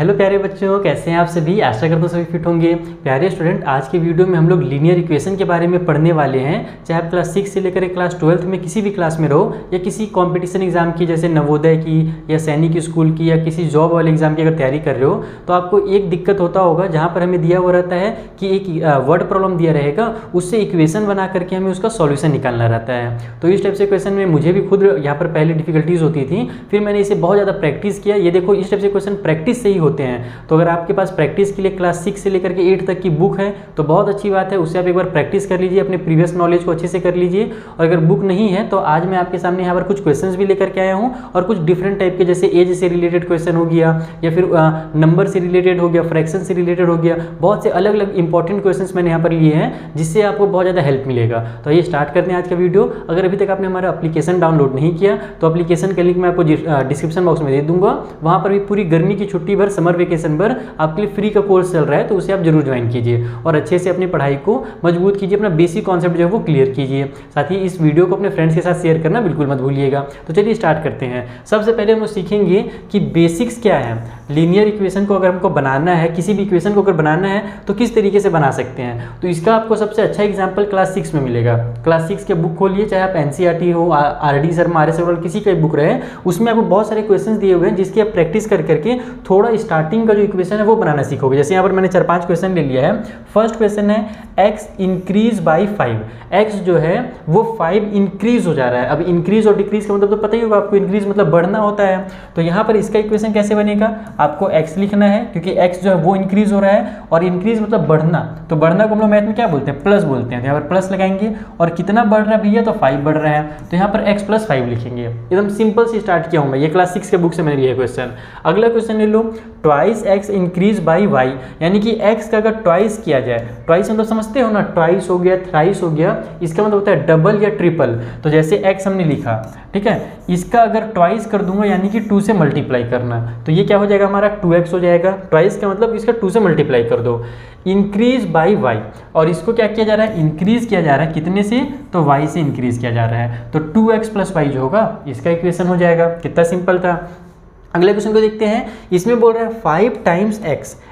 Hello प्यारे बच्चों, कैसे हैं आप सभी। आशा करता हूँ सभी फिट होंगे। प्यारे स्टूडेंट, आज के वीडियो में हम लोग लीनियर इक्वेशन के बारे में पढ़ने वाले हैं। चाहे आप क्लास 6 से लेकर क्लास 12 में किसी भी क्लास में रहो या किसी कंपटीशन एग्जाम की जैसे नवोदय की या सैनिक स्कूल की या किसी जॉब वाले एग्जाम की अगर तैयारी कर रहे हो तो आपको एक दिक्कत होता होगा जहाँ पर हमें दिया हुआ रहता है कि एक वर्ड प्रॉब्लम दिया रहेगा, उससे इक्वेशन बना करके हमें उसका सॉल्यूशन निकालना रहता है। तो इस टाइप से क्वेश्चन में मुझे भी खुद यहाँ पर पहले डिफिकल्टीज होती थी, फिर मैंने इसे बहुत ज़्यादा प्रैक्टिस किया। ये देखो, इस टाइप से क्वेश्चन प्रैक्टिस से ही होते हैं। तो अगर आपके पास प्रैक्टिस के लिए क्लास 6 से लेकर के 8 तक की बुक है तो बहुत अच्छी बात है, उससे आप एक बार प्रैक्टिस कर लीजिए, अपने प्रीवियस नॉलेज को अच्छे से कर लीजिए। और अगर बुक नहीं है तो आज मैं आपके सामने यहाँ पर कुछ क्वेश्चंस भी लेकर के आया हूँ और कुछ डिफरेंट टाइप के, जैसे एज से रिलेटेड क्वेश्चन हो गया या फिर नंबर से रिलेटेड हो गया, फ्रैक्शन से रिलेटेड हो गया। बहुत से अलग अलग इंपॉर्टेंट क्वेश्चन मैंने यहाँ पर लिए हैं जिससे आपको बहुत ज़्यादा हेल्प मिलेगा। तो ये स्टार्ट करते हैं आज का वीडियो। अगर अभी तक आपने हमारा एप्लीकेशन डाउनलोड नहीं किया तो एप्लीकेशन का लिंक मैं आपको डिस्क्रिप्शन बॉक्स में दे दूंगा। वहाँ पर भी पूरी गर्मी की छुट्टी भर, समर वेकेशन भर आपके लिए फ्री का कोर्स चल रहा है, तो उसे आप जरूर ज्वाइन कीजिए और अच्छे से अपनी पढ़ाई को मजबूत कीजिए, अपना बेसिक कॉन्सेप्ट जो है वो क्लियर कीजिए। साथ ही इस वीडियो को अपने फ्रेंड्स के साथ शेयर करना बिल्कुल मत भूलिएगा। तो चलिए स्टार्ट करते हैं। सबसे पहले हम सीखेंगे कि बेसिक्स क्या है। लीनियर इक्वेशन को अगर हमको बनाना है, किसी भी इक्वेशन को अगर बनाना है तो किस तरीके से बना सकते हैं, तो इसका आपको सबसे अच्छा एग्जाम्पल क्लास 6 में मिलेगा। क्लास 6 के बुक खोलिए, चाहे आप NCERT हो, RD शर्मा, RS अग्रवाल, किसी का बुक रहे, उसमें आपको बहुत सारे क्वेश्चंस दिए हुए हैं जिसकी आप प्रैक्टिस कर करके थोड़ा स्टार्टिंग का जो इक्वेशन है वो बनाना सीखोगे। जैसे यहाँ पर मैंने 4-5 क्वेश्चन ले लिया है। फर्स्ट क्वेश्चन है x इंक्रीज बाई 5। x जो है वो 5 इंक्रीज हो जा रहा है। अब इंक्रीज और डिक्रीज का मतलब तो पता ही होगा आपको, इंक्रीज मतलब बढ़ना होता है। तो यहाँ पर इसका इक्वेशन कैसे बनेगा, आपको x लिखना है क्योंकि x जो है वो इंक्रीज हो रहा है और इंक्रीज मतलब बढ़ना। तो बढ़ना को हम लोग मैथ में क्या बोलते हैं, प्लस बोलते हैं। तो यहाँ पर प्लस लगाएंगे और कितना बढ़ रहा है भैया, तो 5 बढ़ रहा है, तो यहाँ पर x + 5 लिखेंगे। एकदम सिंपल से स्टार्ट किया हूँ मैं, ये क्लास 6 के बुक से मैंने लिया क्वेश्चन। अगला क्वेश्चन ले लो, twice x increase by y, यानी कि x का अगर ट्वाइस किया जाए, ट्वाइस मतलब समझते हो ना, ट्वाइस हो गया, थ्राइस हो गया, इसका मतलब होता है डबल या ट्रिपल। तो जैसे x हमने लिखा, ठीक है, इसका अगर ट्वाइस कर दूंगा यानी कि 2 से मल्टीप्लाई करना, तो ये क्या हो जाएगा हमारा 2x हो जाएगा। ट्वाइस का मतलब इसका 2 से मल्टीप्लाई कर दो। इंक्रीज बाई y, और इसको क्या किया जा रहा है, इंक्रीज किया जा रहा है, कितने से, तो y से इंक्रीज किया जा रहा है। तो 2x + y जो होगा इसका इक्वेशन हो जाएगा। कितना सिंपल था। अगले क्वेश्चन को देखते हैं। इसमें बोल रहा है 5 टाइम्स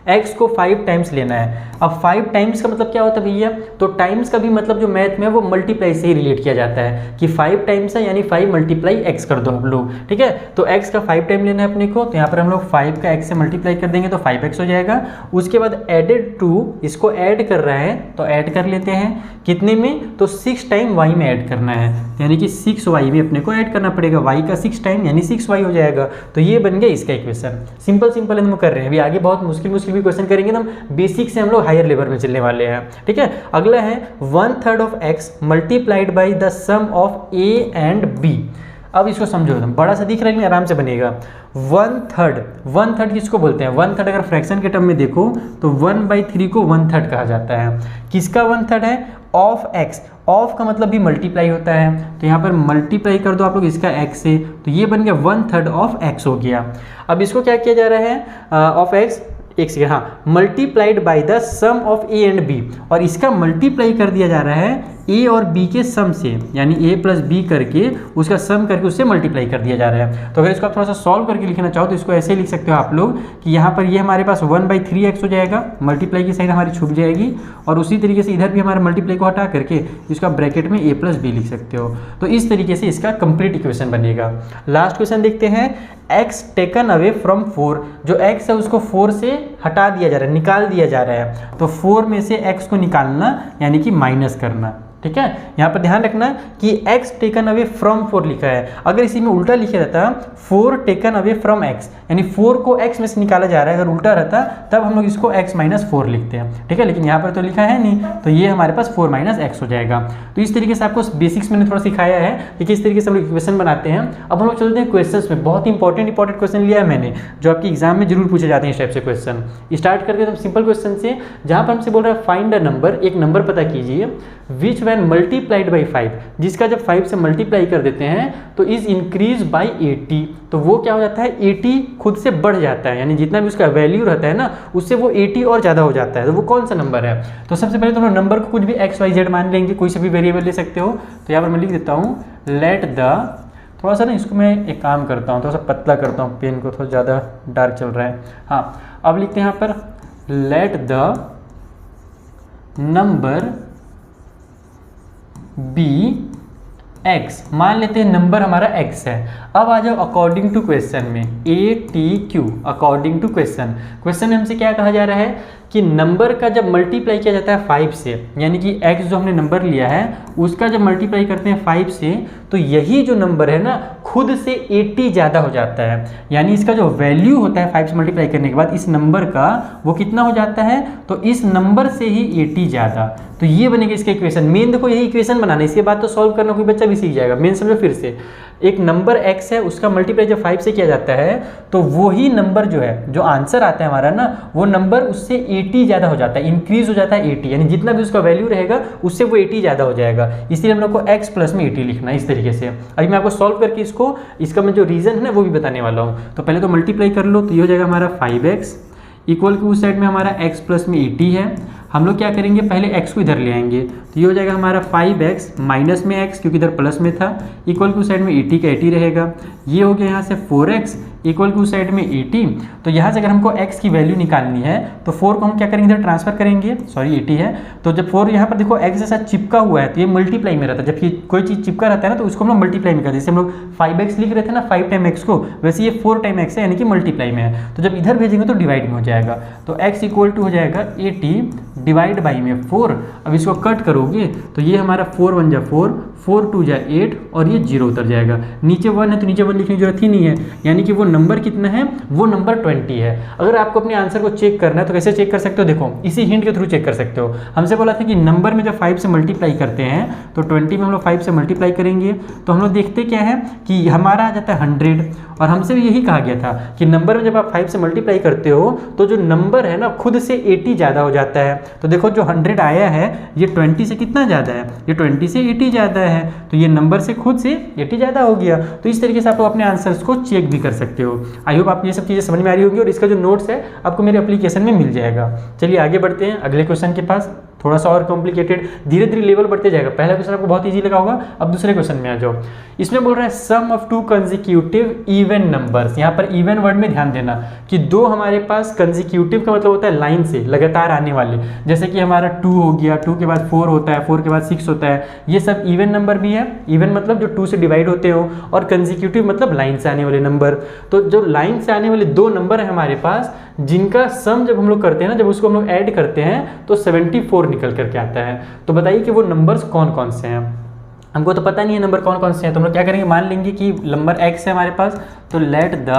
x को 5 टाइम्स लेना है। अब 5 टाइम्स का मतलब क्या होता है भैया, तो टाइम्स का भी मतलब जो मैथ में है वो मल्टीप्लाई से ही रिलेट किया जाता है कि 5 टाइम्स है यानी 5 × x कर दो आप लोग, ठीक है। तो x का 5 टाइम लेना है अपने को, तो यहाँ पर हम लोग 5 का x से मल्टीप्लाई कर देंगे तो 5x हो जाएगा। उसके बाद एडेड टू, इसको ऐड कर रहा है तो ऐड कर लेते हैं, कितने में, तो 6 टाइम y में ऐड करना है, यानी कि 6y में अपने को ऐड करना पड़ेगा। y का 6 टाइम यानी 6y हो जाएगा। तो ये बन गया इसका इक्वेशन। सिंपल हम कर रहे हैं। अभी आगे बहुत मुश्किल भी क्वेश्चन करेंगे तो हम बेसिक से हम लोग हायर लेवल में चलने वाले हैं, ठीक है। अगला है 1/3 of x multiplied by the sum of a and b। अब इसको समझो, एकदम बड़ा सा दिख रहा है लेकिन आराम से बनेगा। 1/3 किसको बोलते हैं, 1/3 अगर फ्रैक्शन के टर्म में देखो तो 1/3 को 1/3 कहा जाता है। किसका 1/3 है, ऑफ x। ऑफ का मतलब भी मल्टीप्लाई होता है, तो यहाँ पर मल्टीप्लाई कर दो आप लोग इसका x से, तो ये बन गया 1/3 ऑफ x हो गया। अब इसको क्या किया जा रहा है, ऑफ x, एक सेकेंड, हाँ, multiplied by the sum of a and b, और इसका मल्टीप्लाई कर दिया जा रहा है a और b के सम से, यानी a + b करके उसका सम करके उससे मल्टीप्लाई कर दिया जा रहा है। तो अगर इसको आप थोड़ा सा सॉल्व करके लिखना चाहो तो इसको ऐसे लिख सकते हो आप लोग कि यहाँ पर ये हमारे पास 1/3x हो जाएगा, मल्टीप्लाई की साइड हमारी छुप जाएगी, और उसी तरीके से इधर भी हमारे मल्टीप्लाई को हटा करके इसका ब्रैकेट में a + b लिख सकते हो। तो इस तरीके से इसका कंप्लीट इक्वेशन बनेगा। लास्ट क्वेश्चन देखते हैं। x टेकन अवे फ्रॉम 4, जो x है उसको 4 से हटा दिया जा रहा है, निकाल दिया जा रहा है। तो 4 में से x को निकालना यानी कि माइनस करना, ठीक है। यहाँ पर ध्यान रखना कि x टेकन अवे फ्रॉम 4 लिखा है। अगर इसी में उल्टा लिखा रहता 4 टेकन अवे फ्रॉम x, यानी 4 को x में से निकाला जा रहा है, अगर उल्टा रहता तब हम लोग इसको x - 4 लिखते हैं, ठीक है। लेकिन यहाँ पर तो लिखा है नहीं, तो ये हमारे पास 4 - x हो जाएगा। तो इस तरीके से आपको बेसिक्स मैंने थोड़ा सिखाया है कि किस तरीके से हम लोग इक्वेशन बनाते हैं। अब हम लोग चलते हैं क्वेश्चंस में। बहुत इंपॉर्टेंट क्वेश्चन लिया है मैंने, जो आपके एग्जाम में जरूर पूछे जाते हैं इस टाइप से क्वेश्चन। स्टार्ट करते हैं सिंपल क्वेश्चन से, जहाँ पर हमसे बोल रहा है फाइंड अ नंबर, एक नंबर पता कीजिए, विच वैन मल्टीप्लाइड बाई 5, जिसका जब 5 से मल्टीप्लाई कर देते हैं तो इज इंक्रीज बाई 80। तो वो क्या हो जाता है, 80 खुद से बढ़ जाता है, यानी जितना भी उसका वैल्यू रहता है ना उससे वो 80 और ज़्यादा हो जाता है। तो वो कौन सा नंबर है, तो सबसे पहले तो हम नंबर को कुछ भी x y z मान लेंगे, कोई से भी वेरिएबल ले सकते हो। तो यहाँ पर मैं लिख देता हूँ, लेट द थोड़ा सा ना इसको मैं एक काम करता हूँ, थोड़ा सा पतला करता हूँ पेन को, थोड़ा ज़्यादा डार्क चल रहा है। हाँ, अब लिखते हैं यहाँ पर let the number be x। मान लेते हैं नंबर हमारा x है। अब आ जाओ अकॉर्डिंग टू क्वेश्चन में, ATQ according to question. Question में हमसे क्या कहा जा रहा है कि नंबर का जब मल्टीप्लाई किया जाता है 5 से, यानी कि x जो हमने नंबर लिया है उसका जब मल्टीप्लाई करते हैं 5 से, तो यही जो नंबर है ना खुद से 80 ज़्यादा हो जाता है। यानी इसका जो वैल्यू होता है 5 से मल्टीप्लाई करने के बाद इस नंबर का, वो कितना हो जाता है, तो इस नंबर से ही 80 ज़्यादा। तो ये बनेगा इसका इक्वेशन। मेन देखो यही इक्वेशन बनाना है, इसके बाद तो सॉल्व करना कोई बच्चा भी सीख जाएगा। मेन समझो फिर से, एक नंबर x है उसका मल्टीप्लाई जब 5 से किया जाता है तो वही नंबर जो है, जो आंसर आता है हमारा ना, वो नंबर उससे 80 ज़्यादा हो जाता है, इंक्रीज हो जाता है 80, यानी जितना भी उसका वैल्यू रहेगा उससे वो 80 ज़्यादा हो जाएगा। इसलिए हम लोग को x प्लस में 80 लिखना है इस तरीके से। अभी मैं आपको सॉल्व करके इसका मैं जो रीज़न है ना वो भी बताने वाला हूँ। तो पहले तो मल्टीप्लाई कर लो, तो ये हो जाएगा हमारा 5x इक्वल के उस साइड में हमारा x प्लस में 80 है। हम लोग क्या करेंगे, पहले x को इधर ले आएंगे, तो ये हो जाएगा हमारा 5x माइनस में x क्योंकि इधर प्लस में था, इक्वल के उस साइड में 80 का 80 रहेगा। ये हो गया यहाँ से 4x इक्वल के उस साइड में 80। तो यहाँ से अगर हमको x की वैल्यू निकालनी है तो 4 को हम क्या करेंगे, इधर ट्रांसफर करेंगे, सॉरी 80 है, तो जब 4 यहाँ पर देखो x के साथ चिपका हुआ है तो ये मल्टीप्लाई में रहता है। जबकि कोई चीज़ चिपका रहता है ना तो उसको हम लोग मल्टीप्लाई में करते हैं। जैसे हम लोग 5x लिख रहे थे ना 5 टाइम x को, वैसे ये 4 टाइम x है यानी कि मल्टीप्लाई में है। तो जब इधर भेजेंगे तो डिवाइड में हो जाएगा, तो x इक्वल टू हो जाएगा 80 डिवाइड बाई में 4। अब इसको कट करोगे तो ये हमारा 4 1 जा 4, 4 2 जा 8 और ये 0 उतर जाएगा। नीचे 1 है तो नीचे 1 लिखने की जरूरत ही नहीं है, यानी कि वो नंबर कितना है, वो नंबर 20 है। अगर आपको अपने आंसर को चेक करना है तो कैसे चेक कर सकते हो, देखो इसी हिंट के थ्रू चेक कर सकते हो। हमसे बोला था कि नंबर में जब 5 से मल्टीप्लाई करते हैं तो 20 में हम लोग 5 से मल्टीप्लाई करेंगे तो हम लोग देखते क्या है कि हमारा आ जाता है 100। और हमसे भी यही कहा गया था कि नंबर में जब आप 5 से मल्टीप्लाई करते हो तो जो नंबर है ना खुद से 80 ज़्यादा हो जाता है। तो देखो जो 100 आया है ये 20 से कितना ज़्यादा है, ये 20 से 80 ज़्यादा है, तो ये नंबर से खुद से 80 ज़्यादा हो गया। तो इस तरीके से आप लोग अपने आंसर्स को चेक भी कर सकते हो। आई होप आपको ये सब चीज़ें समझ में आ रही होंगी और इसका जो नोट्स है आपको मेरे एप्लीकेशन में मिल जाएगा। चलिए आगे बढ़ते हैं अगले क्वेश्चन के पास, थोड़ा सा और कॉम्प्लिकेटेड, धीरे धीरे लेवल बढ़ते जाएगा। पहला क्वेश्चन आपको बहुत इजी लगा होगा, अब दूसरे क्वेश्चन में आ जाओ। इसमें बोल रहा है सम ऑफ 2 कंसेक्यूटिव इवन नंबर्स। यहाँ पर इवन वर्ड में ध्यान देना कि दो हमारे पास कंसेक्यूटिव का मतलब होता है लाइन से लगातार आने वाले, जैसे कि हमारा 2 हो गया, 2 के बाद 4 होता है, 4 के बाद 6 होता है, ये सब इवन नंबर भी है। इवन मतलब जो 2 से डिवाइड होते हो, और कंसेक्यूटिव मतलब लाइन से आने वाले नंबर। तो जो लाइन से आने वाले दो नंबर है हमारे पास, जिनका सम जब हम लोग करते हैं ना, जब उसको हम लोग ऐड करते हैं तो 74 निकल करके आता है। तो बताइए कि वो नंबर्स कौन कौन से हैं। हमको तो पता नहीं है नंबर कौन कौन से हैं, तो हम लोग क्या करेंगे, मान लेंगे कि नंबर x है हमारे पास, तो let the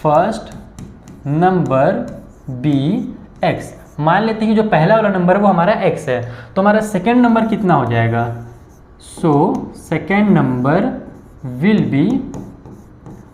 first number be x। मान लेते हैं कि जो पहला वाला नंबर है वो हमारा x है, तो हमारा सेकेंड नंबर कितना हो जाएगा, so second number will be,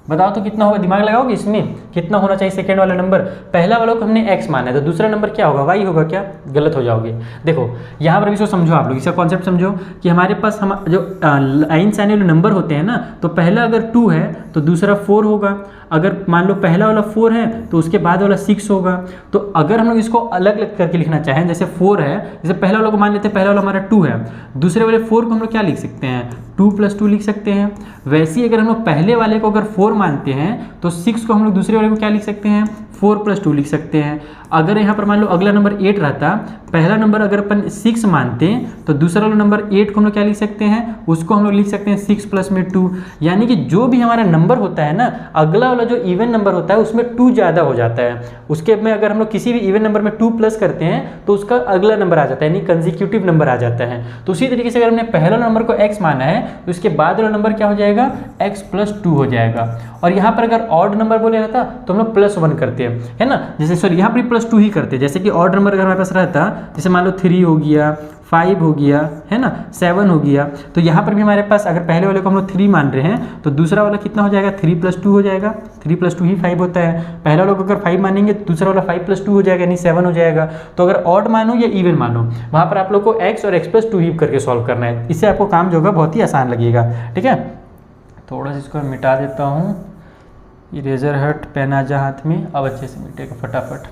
बताओ तो कितना होगा, दिमाग लगाओगे इसमें कितना होना चाहिए सेकेंड वाला नंबर। पहला वाला को हमने x माना है तो दूसरा नंबर क्या होगा, y होगा क्या, गलत हो जाओगे। देखो यहाँ पर इसको समझो, आप लोग इसका कॉन्सेप्ट समझो कि हमारे पास हम जो लाइन से आने वाले नंबर होते हैं ना, तो पहला अगर 2 है तो दूसरा 4 होगा। अगर मान लो पहला वाला 4 है तो उसके बाद वाला 6 होगा। तो अगर हम लोग इसको अलग अलग करके लिखना चाहें, जैसे 4 है, जैसे पहला वाला को मान लेते हैं, पहला वाला हमारा 2 है, दूसरे वाले 4 को हम लोग क्या लिख सकते हैं, 2 + 2 लिख सकते हैं। वैसे ही अगर हम लोग पहले वाले को अगर 4 मानते हैं तो 6 को हम लोग दूसरे वाले को क्या लिख सकते हैं, 4 + 2 लिख सकते हैं। अगर यहाँ पर मान लो अगला नंबर 8 रहता, पहला नंबर अगर अपन 6 मानते हैं तो दूसरा वाला नंबर 8 को हम लोग क्या लिख सकते हैं, उसको हम लोग लिख सकते हैं 6 + 2। यानी कि जो भी हमारा नंबर होता है ना, अगला वाला जो इवन नंबर होता है उसमें 2 ज़्यादा हो जाता है। उसके में अगर हम लोग किसी भी इवन नंबर में 2 प्लस करते हैं तो उसका अगला नंबर आ जाता है, यानी कंसेक्यूटिव नंबर आ जाता है। तो उसी तरीके से अगर हमने पहला नंबर को x माना है तो इसके बाद वाला नंबर क्या हो जाएगा, x + 2 हो जाएगा। और यहाँ पर अगर ऑड नंबर बोले रहता तो हम लोग +1 करते हैं, है ना, जैसे सॉरी यहाँ पर +2 ही करते हैं। जैसे कि ऑड नंबर अगर हमारे पास रहता, जैसे मान लो 3 हो गया, 5 हो गया, है ना, 7 हो गया, तो यहाँ पर भी हमारे पास अगर पहले वाले को हम लोग 3 मान रहे हैं तो दूसरा वाला कितना हो जाएगा, 3 + 2 हो जाएगा। 3 + 2 ही 5 होता है। पहला वाला को अगर 5 मानेंगे तो दूसरा वाला 5 + 2 हो जाएगा, यानी 7 हो जाएगा। तो अगर ऑड मानो या इवन मानो, वहाँ पर आप लोग को x और x + 2 ही करके सॉल्व करना है। इससे आपको काम जो होगा बहुत ही आसान लगेगा। ठीक है, थोड़ा सा इसको मिटा देता हूँ, इरेजर हट, पेन आ जा हाथ में, अब अच्छे से मिटेगा फटाफट।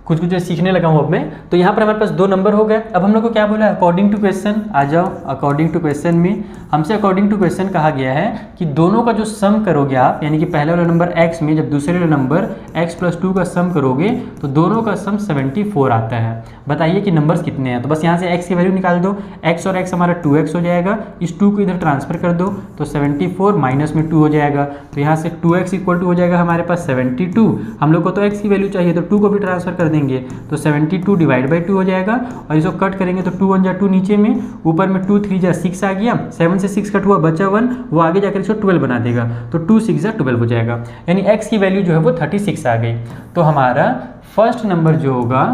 कुछ कुछ सीखने लगा हूँ अब मैं। तो यहाँ पर हमारे पास 2 नंबर हो गए। अब हम लोग को क्या बोला, अकॉर्डिंग टू क्वेश्चन आ जाओ। अकॉर्डिंग टू क्वेश्चन में हमसे अकॉर्डिंग टू क्वेश्चन कहा गया है कि दोनों का जो सम करोगे आप, यानी कि पहले वाला नंबर x में जब दूसरे वाला नंबर x + 2 का सम करोगे तो दोनों का सम 74 आता है। बताइए कि नंबर्स कितने हैं। तो बस यहाँ से x की वैल्यू निकाल दो, x और x हमारा 2x हो जाएगा, इस 2 को इधर ट्रांसफर कर दो तो 74 माइनस में 2 हो जाएगा। तो यहाँ से 2x = हो जाएगा हमारे पास 72। हम लोग को तो x की वैल्यू चाहिए तो 2 को भी ट्रांसफर कर देंगे तो 72 / 2 हो जाएगा। और इसको कट करेंगे तो 2 × 1 = 2 नीचे में, ऊपर में 2 × 3 = 6 आ गया, 7 से 6 कट हुआ बचा 1, वो आगे जाकर इसको 12 बना देगा तो 2 × 6 = 12 हो जाएगा। यानी x की वैल्यू जो है वो 36 आ गई। तो हमारा फर्स्ट नंबर जो होगा,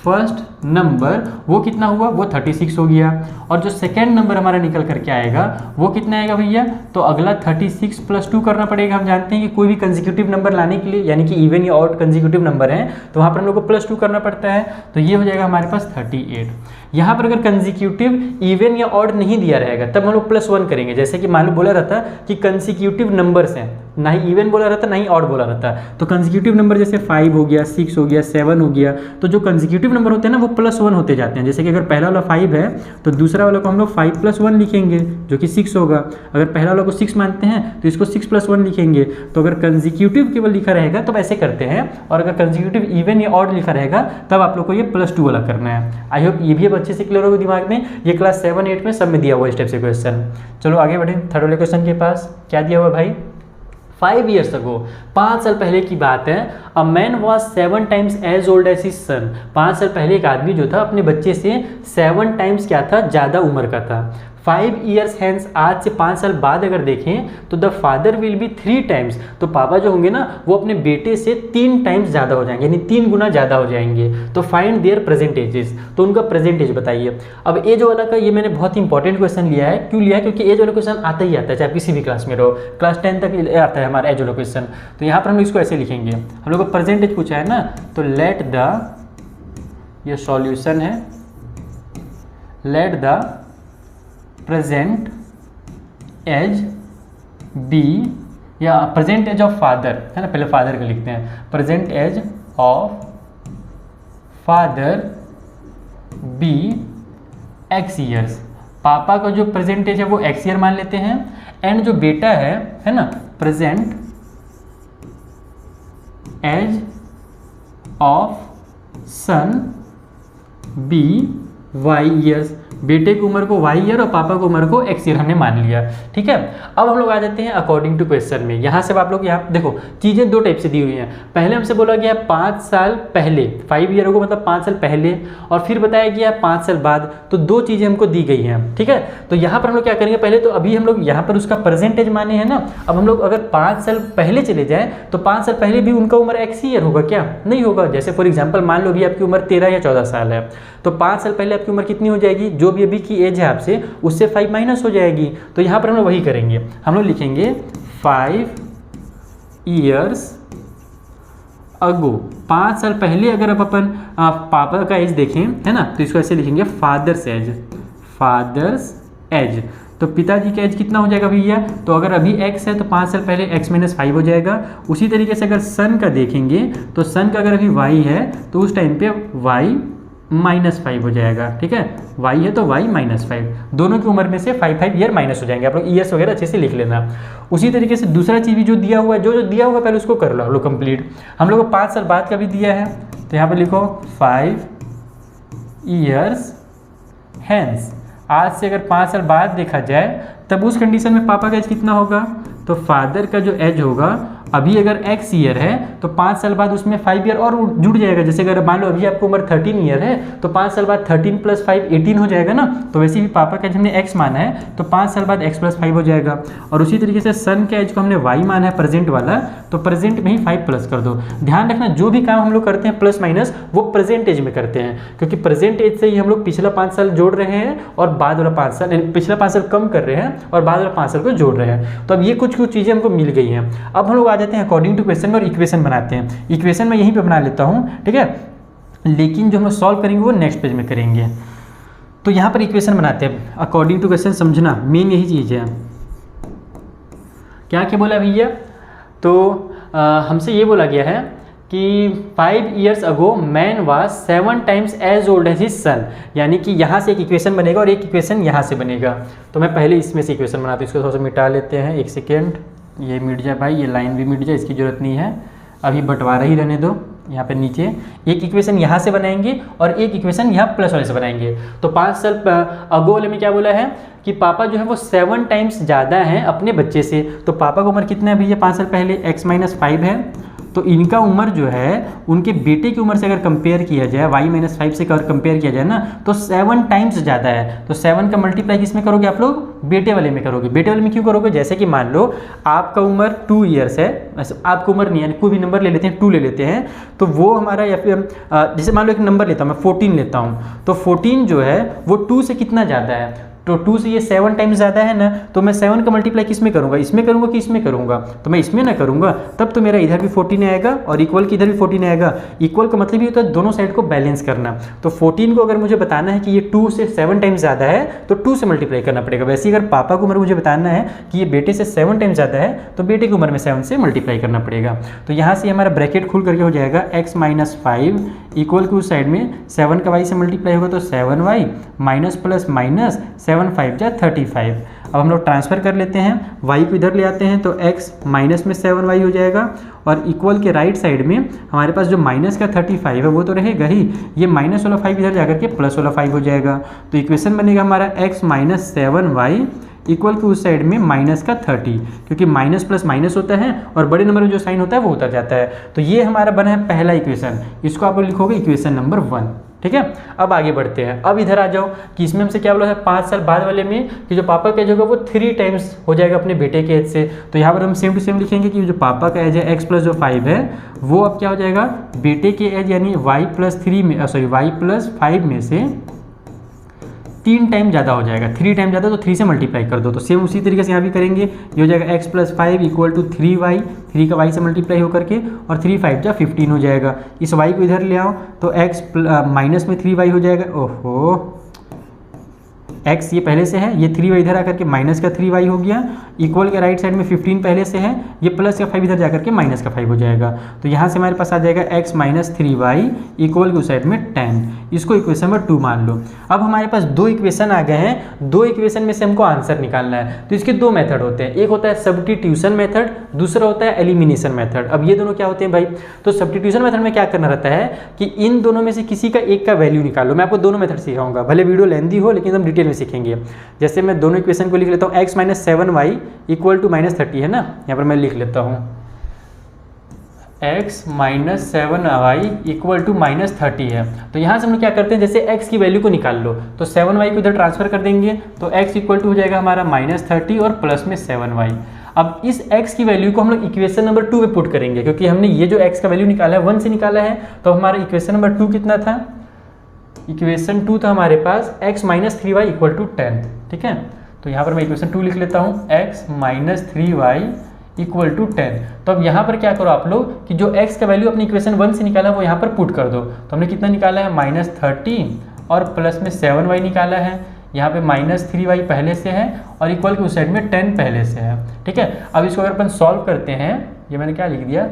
फर्स्ट नंबर वो कितना हुआ, वो 36 हो गया। और जो सेकेंड नंबर हमारा निकल करके आएगा वो कितना आएगा भैया, तो अगला 36 + 2 करना पड़ेगा। हम जानते हैं कि कोई भी कंसेक्यूटिव नंबर लाने के लिए, यानी कि इवन या ऑड कंसेक्यूटिव नंबर है तो वहाँ पर हम लोग को +2 करना पड़ता है। तो ये हो जाएगा हमारे पास 38। यहाँ पर अगर कंसेक्यूटिव इवन या ऑड नहीं दिया रहेगा तब हम लोग +1 करेंगे। जैसे कि मान लो बोला रहता कि कंसेक्यूटिव नंबर्स हैं, ना ही इवन बोला रहता ना ही ऑड बोला रहता, तो कंसेक्यूटिव नंबर जैसे 5 हो गया, 6 हो गया, 7 हो गया, तो जो कंसेक्यूटिव नंबर होते हैं ना वो +1 होते जाते हैं। जैसे कि अगर पहला वाला 5 है तो दूसरा वाला को हम लोग 5 + 1 लिखेंगे जो कि 6 होगा। अगर पहला वाला को 6 मानते हैं तो इसको 6 + 1 लिखेंगे। तो अगर कंसेक्यूटिव केवल लिखा रहेगा तब ऐसे करते हैं, और अगर कंसेक्यूटिव इवन या ऑड लिखा रहेगा तब आप लोग को ये +2 वाला करना है। आई होप ये भी अब अच्छे से क्लियर होगा दिमाग में। ये क्लास 7, 8 में सब में दिया हुआ इस टाइप से क्वेश्चन। चलो आगे बढ़े थर्ड वाले क्वेश्चन के पास। क्या दिया हुआ भाई, 5 years ago, 5 साल पहले की बात है, a man was 7 times as old as his son। 5 साल पहले एक आदमी जो था अपने बच्चे से 7 times क्या था, ज़्यादा उम्र का था। 5 years hence, आज से 5 साल बाद अगर देखें तो the father will be 3 times, तो पापा जो होंगे ना वो अपने बेटे से 3 times ज़्यादा हो जाएंगे, यानी 3 गुना ज़्यादा हो जाएंगे। तो फाइंड देयर प्रेजेंट एजेस, तो उनका प्रेजेंट एज बताइए। अब एज वाला का ये मैंने बहुत इंपॉर्टेंट क्वेश्चन लिया है। क्यों लिया है, क्योंकि एज वाला क्वेश्चन आता ही आता है, चाहे किसी भी क्लास में रहो, क्लास 10 तक आता है हमारा एज वाला क्वेश्चन। तो यहाँ पर हम इसको ऐसे लिखेंगे, हम लोग को प्रेजेंट एज पूछा है ना, तो लेट द, ये सॉल्यूशन है, let the present age be, या प्रेजेंट एज ऑफ फादर है ना, पहले फादर का लिखते हैं, present age of father be x years। पापा का जो प्रेजेंट एज है वो x ईयर मान लेते हैं, एंड जो बेटा है ना, present age of son be y years। बेटे की उम्र को y ईयर और पापा की उम्र को x ईयर हमने मान लिया, ठीक है। अब हम लोग आ जाते हैं अकॉर्डिंग टू क्वेश्चन में। यहाँ से आप लोग यहाँ देखो चीज़ें 2 टाइप से दी हुई हैं। पहले हमसे बोला गया 5 साल पहले, 5 ईयर को मतलब 5 साल पहले, और फिर बताया गया 5 साल बाद। तो 2 चीज़ें हमको दी गई हैं, ठीक है। तो यहाँ पर हम लोग क्या करेंगे, पहले तो अभी हम लोग यहाँ पर उसका परसेंटेज माने हैं ना। अब हम लोग अगर 5 साल पहले चले जाएँ तो 5 साल पहले भी उनका उम्र x ईयर होगा क्या, नहीं होगा। जैसे फॉर एग्जाम्पल मान लो भी आपकी उम्र 13 या 14 साल है, तो 5 साल पहले आपकी उम्र कितनी हो जाएगी, जो भी अभी की एज है आपसे उससे 5 माइनस हो जाएगी। तो यहाँ पर हम लोग वही करेंगे, हम लोग लिखेंगे 5 years ago। 5 साल पहले अगर आप अपन पापा का एज देखें है ना, तो इसको ऐसे लिखेंगे फादर्स एज, फादर्स एज। तो पिताजी का एज कितना हो जाएगा भैया, तो अगर अभी x है तो 5 साल पहले x - 5 हो जाएगा। उसी तरीके से अगर सन का देखेंगे तो सन का अगर अभी y है तो उस टाइम पे y -5 हो जाएगा, ठीक है। y है तो y -5, दोनों की उम्र में से 5 ईयर माइनस हो जाएंगे। आप लोग ईयर्स वगैरह अच्छे से लिख लेना। उसी तरीके से दूसरा चीज़ भी जो दिया हुआ है, जो दिया हुआ है पहले उसको कर लो हम लोग कंप्लीट। हम लोग को 5 साल बाद का भी दिया है, तो यहाँ पर लिखो 5 years hence। आज से अगर 5 साल बाद देखा जाए तब उस कंडीशन में पापा का एज कितना होगा, तो फादर का जो एज होगा अभी अगर x ईयर है तो 5 साल बाद उसमें 5 ईयर और जुड़ जाएगा। जैसे अगर मान लो अभी आपको उम्र 13 ईयर है तो 5 साल बाद 13 + 5 18 हो जाएगा ना। तो वैसे भी पापा का एज हमने x माना है तो 5 साल बाद x + 5 हो जाएगा। और उसी तरीके से सन के एज को हमने y माना है प्रेजेंट वाला, तो प्रेजेंट में ही 5 प्लस कर दो। ध्यान रखना जो भी काम हम लोग करते हैं प्लस माइनस वो प्रेजेंट एज में करते हैं, क्योंकि प्रेजेंट एज से ही हम लोग पिछला 5 साल जोड़ रहे हैं और बाद वाला 5 साल, पिछला 5 साल कम कर रहे हैं और बाद वाला 5 साल को जोड़ रहे हैं। तो अब ये कुछ चीज़ें हमको मिल गई हैं। अब हम लोग आ जाते हैं अकॉर्डिंग टू क्वेश्चन में और इक्वेशन बनाते हैं। इक्वेशन मैं यहीं पे बना लेता हूँ, ठीक है, लेकिन जो हम सॉल्व करेंगे वो नेक्स्ट पेज में करेंगे। तो यहाँ पर इक्वेशन बनाते हैं अकॉर्डिंग टू क्वेश्चन, समझना मेन यही चीज़ है। क्या क्या बोला भैया, तो हमसे ये बोला गया है कि 5 years ago man was 7 times as old as his son, यानी कि यहाँ से एक इक्वेशन बनेगा और एक इक्वेशन यहाँ से बनेगा। तो मैं पहले इसमें से इक्वेशन बनाता हूँ, इसको थोड़ा सा मिटा लेते हैं, एक सेकेंड, ये मिट जाए भाई, ये लाइन भी मिट जाए, इसकी ज़रूरत नहीं है, अभी बंटवारा ही रहने दो। यहाँ पे नीचे एक इक्वेशन यहाँ से बनाएंगे और एक इक्वेशन यहाँ प्लस वाले से बनाएंगे। तो 5 साल अगो वाले में क्या बोला है कि पापा जो है वो 7 times ज़्यादा हैं अपने बच्चे से। तो पापा की उम्र कितना है भैया 5 साल पहले, x - 5 है। तो इनका उम्र जो है उनके बेटे की उम्र से अगर कंपेयर किया जाए, y - 5 से अगर कंपेयर किया जाए ना, तो 7 times ज़्यादा है। तो 7 का मल्टीप्लाई किसमें करोगे आप लोग, बेटे वाले में करोगे। बेटे वाले में क्यों करोगे, जैसे कि मान लो आपका उम्र 2 years है, वैसे आपका उम्र नहीं है, कोई भी नंबर ले लेते हैं, 2 ले लेते हैं, तो वो हमारा, या फिर जैसे मान लो एक नंबर लेता हूँ मैं, 14 लेता हूँ, तो 14 जो है वो 2 से कितना ज़्यादा है, तो 2 से ये 7 times ज़्यादा है ना। तो मैं 7 का मल्टीप्लाई किस में करूँगा, इसमें करूँगा कि इसमें करूँगा, तो मैं इसमें ना करूँगा, तब तो मेरा इधर भी 14 आएगा और इक्वल की इधर भी 14 आएगा। इक्वल का मतलब ये होता है दोनों साइड को बैलेंस करना। तो 14 को अगर मुझे बताना है कि ये 2 से 7 times ज़्यादा है तो 2 से मल्टीप्लाई करना पड़ेगा। वैसे अगर पापा की उम्र मुझे बताना है कि ये बेटे से 7 times ज़्यादा है तो बेटे की उम्र में 7 से मल्टीप्लाई करना पड़ेगा। तो यहाँ से हमारा ब्रैकेट खुल करके हो जाएगा x - 5 इक्वल की उस साइड में 7 का y से मल्टीप्लाई होगा तो 7y माइनस प्लस माइनस 7 × 5 = 35। अब हम लोग ट्रांसफ़र कर लेते हैं, y को इधर ले आते हैं तो x माइनस में 7y हो जाएगा और इक्वल के राइट साइड में हमारे पास जो माइनस का 35 है वो तो रहेगा ही, ये माइनस वाला 5 इधर जाकर के प्लस वाला 5 हो जाएगा। तो इक्वेशन बनेगा हमारा x - 7y इक्वल के उस साइड में माइनस का 30, क्योंकि माइनस प्लस माइनस होता है और बड़े नंबर में जो साइन होता है वो उतर जाता है। तो ये हमारा बना है पहला इक्वेशन, इसको आप लिखोगे इक्वेशन नंबर 1। ठीक है, अब आगे बढ़ते हैं। अब इधर आ जाओ कि इसमें हमसे क्या बोला है 5 साल बाद वाले में कि जो पापा का एज होगा वो 3 times हो जाएगा अपने बेटे के एज से। तो यहाँ पर हम सेम टू सेम लिखेंगे कि जो पापा का एज है x + जो 5 है वो अब क्या हो जाएगा बेटे के एज यानी y + 5 में से 3 टाइम ज़्यादा हो जाएगा। 3 टाइम ज़्यादा तो 3 से मल्टीप्लाई कर दो। तो सेम उसी तरीके से यहाँ भी करेंगे, ये हो जाएगा x + 5 = 3y, 3 का y से मल्टीप्लाई होकर के और 3 × 5 = 15 हो जाएगा। इस y को इधर ले आओ तो x माइनस में 3y हो जाएगा। ओहो, x ये पहले से है, ये 3y इधर आकर के माइनस का 3y हो गया, इक्वल के राइट साइड में 15 पहले से है, ये प्लस का 5 इधर जाकर के माइनस का 5 हो जाएगा। तो यहाँ से हमारे पास आ जाएगा x - 3y इक्वल के उस साइड में 10। इसको इक्वेशन नंबर 2 मान लो। अब हमारे पास 2 इक्वेशन आ गए हैं, 2 इक्वेशन में से हमको आंसर निकालना है। तो इसके 2 मेथड होते हैं, एक होता है सब्स्टिट्यूशन मेथड, दूसरा होता है एलिमिनेशन मेथड। अब ये दोनों क्या होते हैं भाई, तो सब्स्टिट्यूशन मेथड में क्या करना रहता है कि इन दोनों में से किसी का एक का वैल्यू निकालो। मैं आपको दोनों मेथड सिखाऊंगा, भले वीडियो लेंदी हो लेकिन हम डिटेल में सीखेंगे। जैसे मैं दोनों इक्वेशन को लिख लेता हूँ, x - 7y = -30 है ना, यहाँ पर मैं लिख लेता हूँ x - 7y = -30 है। तो यहाँ से हम लोग क्या करते हैं, जैसे x की वैल्यू को निकाल लो तो 7y को इधर ट्रांसफर कर देंगे तो x = हो जाएगा हमारा -30 और प्लस में 7y। अब इस x की वैल्यू को हम लोग इक्वेशन नंबर 2 में पुट करेंगे, क्योंकि हमने ये जो x का वैल्यू निकाला है 1 से निकाला है। तो हमारा इक्वेशन नंबर 2 कितना था, इक्वेशन 2 था हमारे पास x - 3y = 10। ठीक है, तो यहाँ पर मैं इक्वेशन 2 लिख लेता हूँ, x - 3y = 10। तो अब यहाँ पर क्या करो आप लोग कि जो x का वैल्यू अपनी इक्वेशन 1 से निकाला वो यहाँ पर पुट कर दो। तो हमने कितना निकाला है -30 और प्लस में 7y निकाला है, यहाँ पे -3y पहले से है और इक्वल के उस साइड में 10 पहले से है। ठीक है, अब इसको अगर अपन सॉल्व करते हैं, ये मैंने क्या लिख दिया,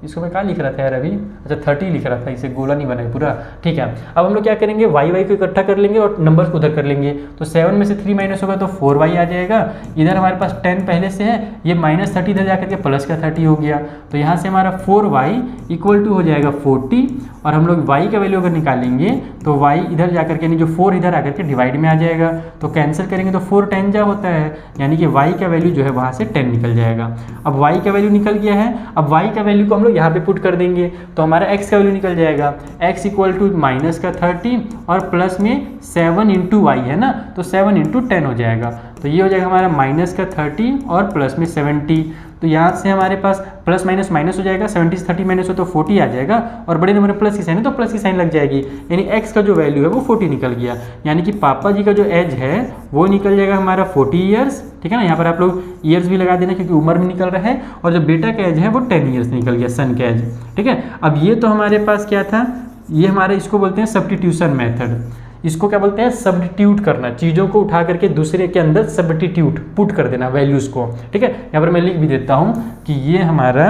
इसको मैं क्या लिख रहा था यार अभी, अच्छा 30 लिख रहा था, इसे गोला नहीं बना है पूरा। ठीक है, अब हम लोग क्या करेंगे, y को इकट्ठा कर लेंगे और नंबर्स को उधर कर लेंगे। तो 7 में से 3 माइनस होगा तो 4y आ जाएगा। इधर हमारे पास 10 पहले से है, ये -30 इधर जाकर के प्लस का 30 हो गया। तो यहाँ से हमारा 4y = हो जाएगा 40 और हम लोग y का वैल्यू अगर निकालेंगे तो y इधर जाकर के, यानी जो 4 इधर आकर के डिवाइड में आ जाएगा। तो कैंसिल करेंगे तो 4 10 जा होता है, यानी कि y का वैल्यू जो है वहाँ से 10 निकल जाएगा। अब y का वैल्यू निकल गया है, अब y का वैल्यू को हम लोग यहाँ पे पुट कर देंगे तो हमारा x का वैल्यू निकल जाएगा, x = माइनस का 30 और प्लस में 7 × y है ना, तो 7 × 10 हो जाएगा। तो ये हो जाएगा हमारा माइनस का 30 और प्लस में 70। तो यहाँ से हमारे पास प्लस माइनस माइनस हो जाएगा, 70 से 30 माइनस हो तो 40 आ जाएगा और बड़े नंबर में प्लस की साइन है तो प्लस की साइन लग जाएगी, यानी x का जो वैल्यू है वो 40 निकल गया। यानी कि पापा जी का जो एज है वो निकल जाएगा हमारा 40 ईयर्स। ठीक है ना, यहाँ पर आप लोग ईयर्स भी लगा देना क्योंकि उम्र भी निकल रहा है, और जो बेटा का एज है वो 10 ईयर्स निकल गया, सन का एज। ठीक है, अब ये तो हमारे पास क्या था, ये हमारे इसको बोलते हैं सब्स्टिट्यूशन मेथड। इसको क्या बोलते हैं, सब्स्टिट्यूट करना, चीज़ों को उठा करके दूसरे के अंदर सब्स्टिट्यूट पुट कर देना वैल्यूज़ को। ठीक है, यहाँ पर मैं लिख भी देता हूँ कि ये हमारा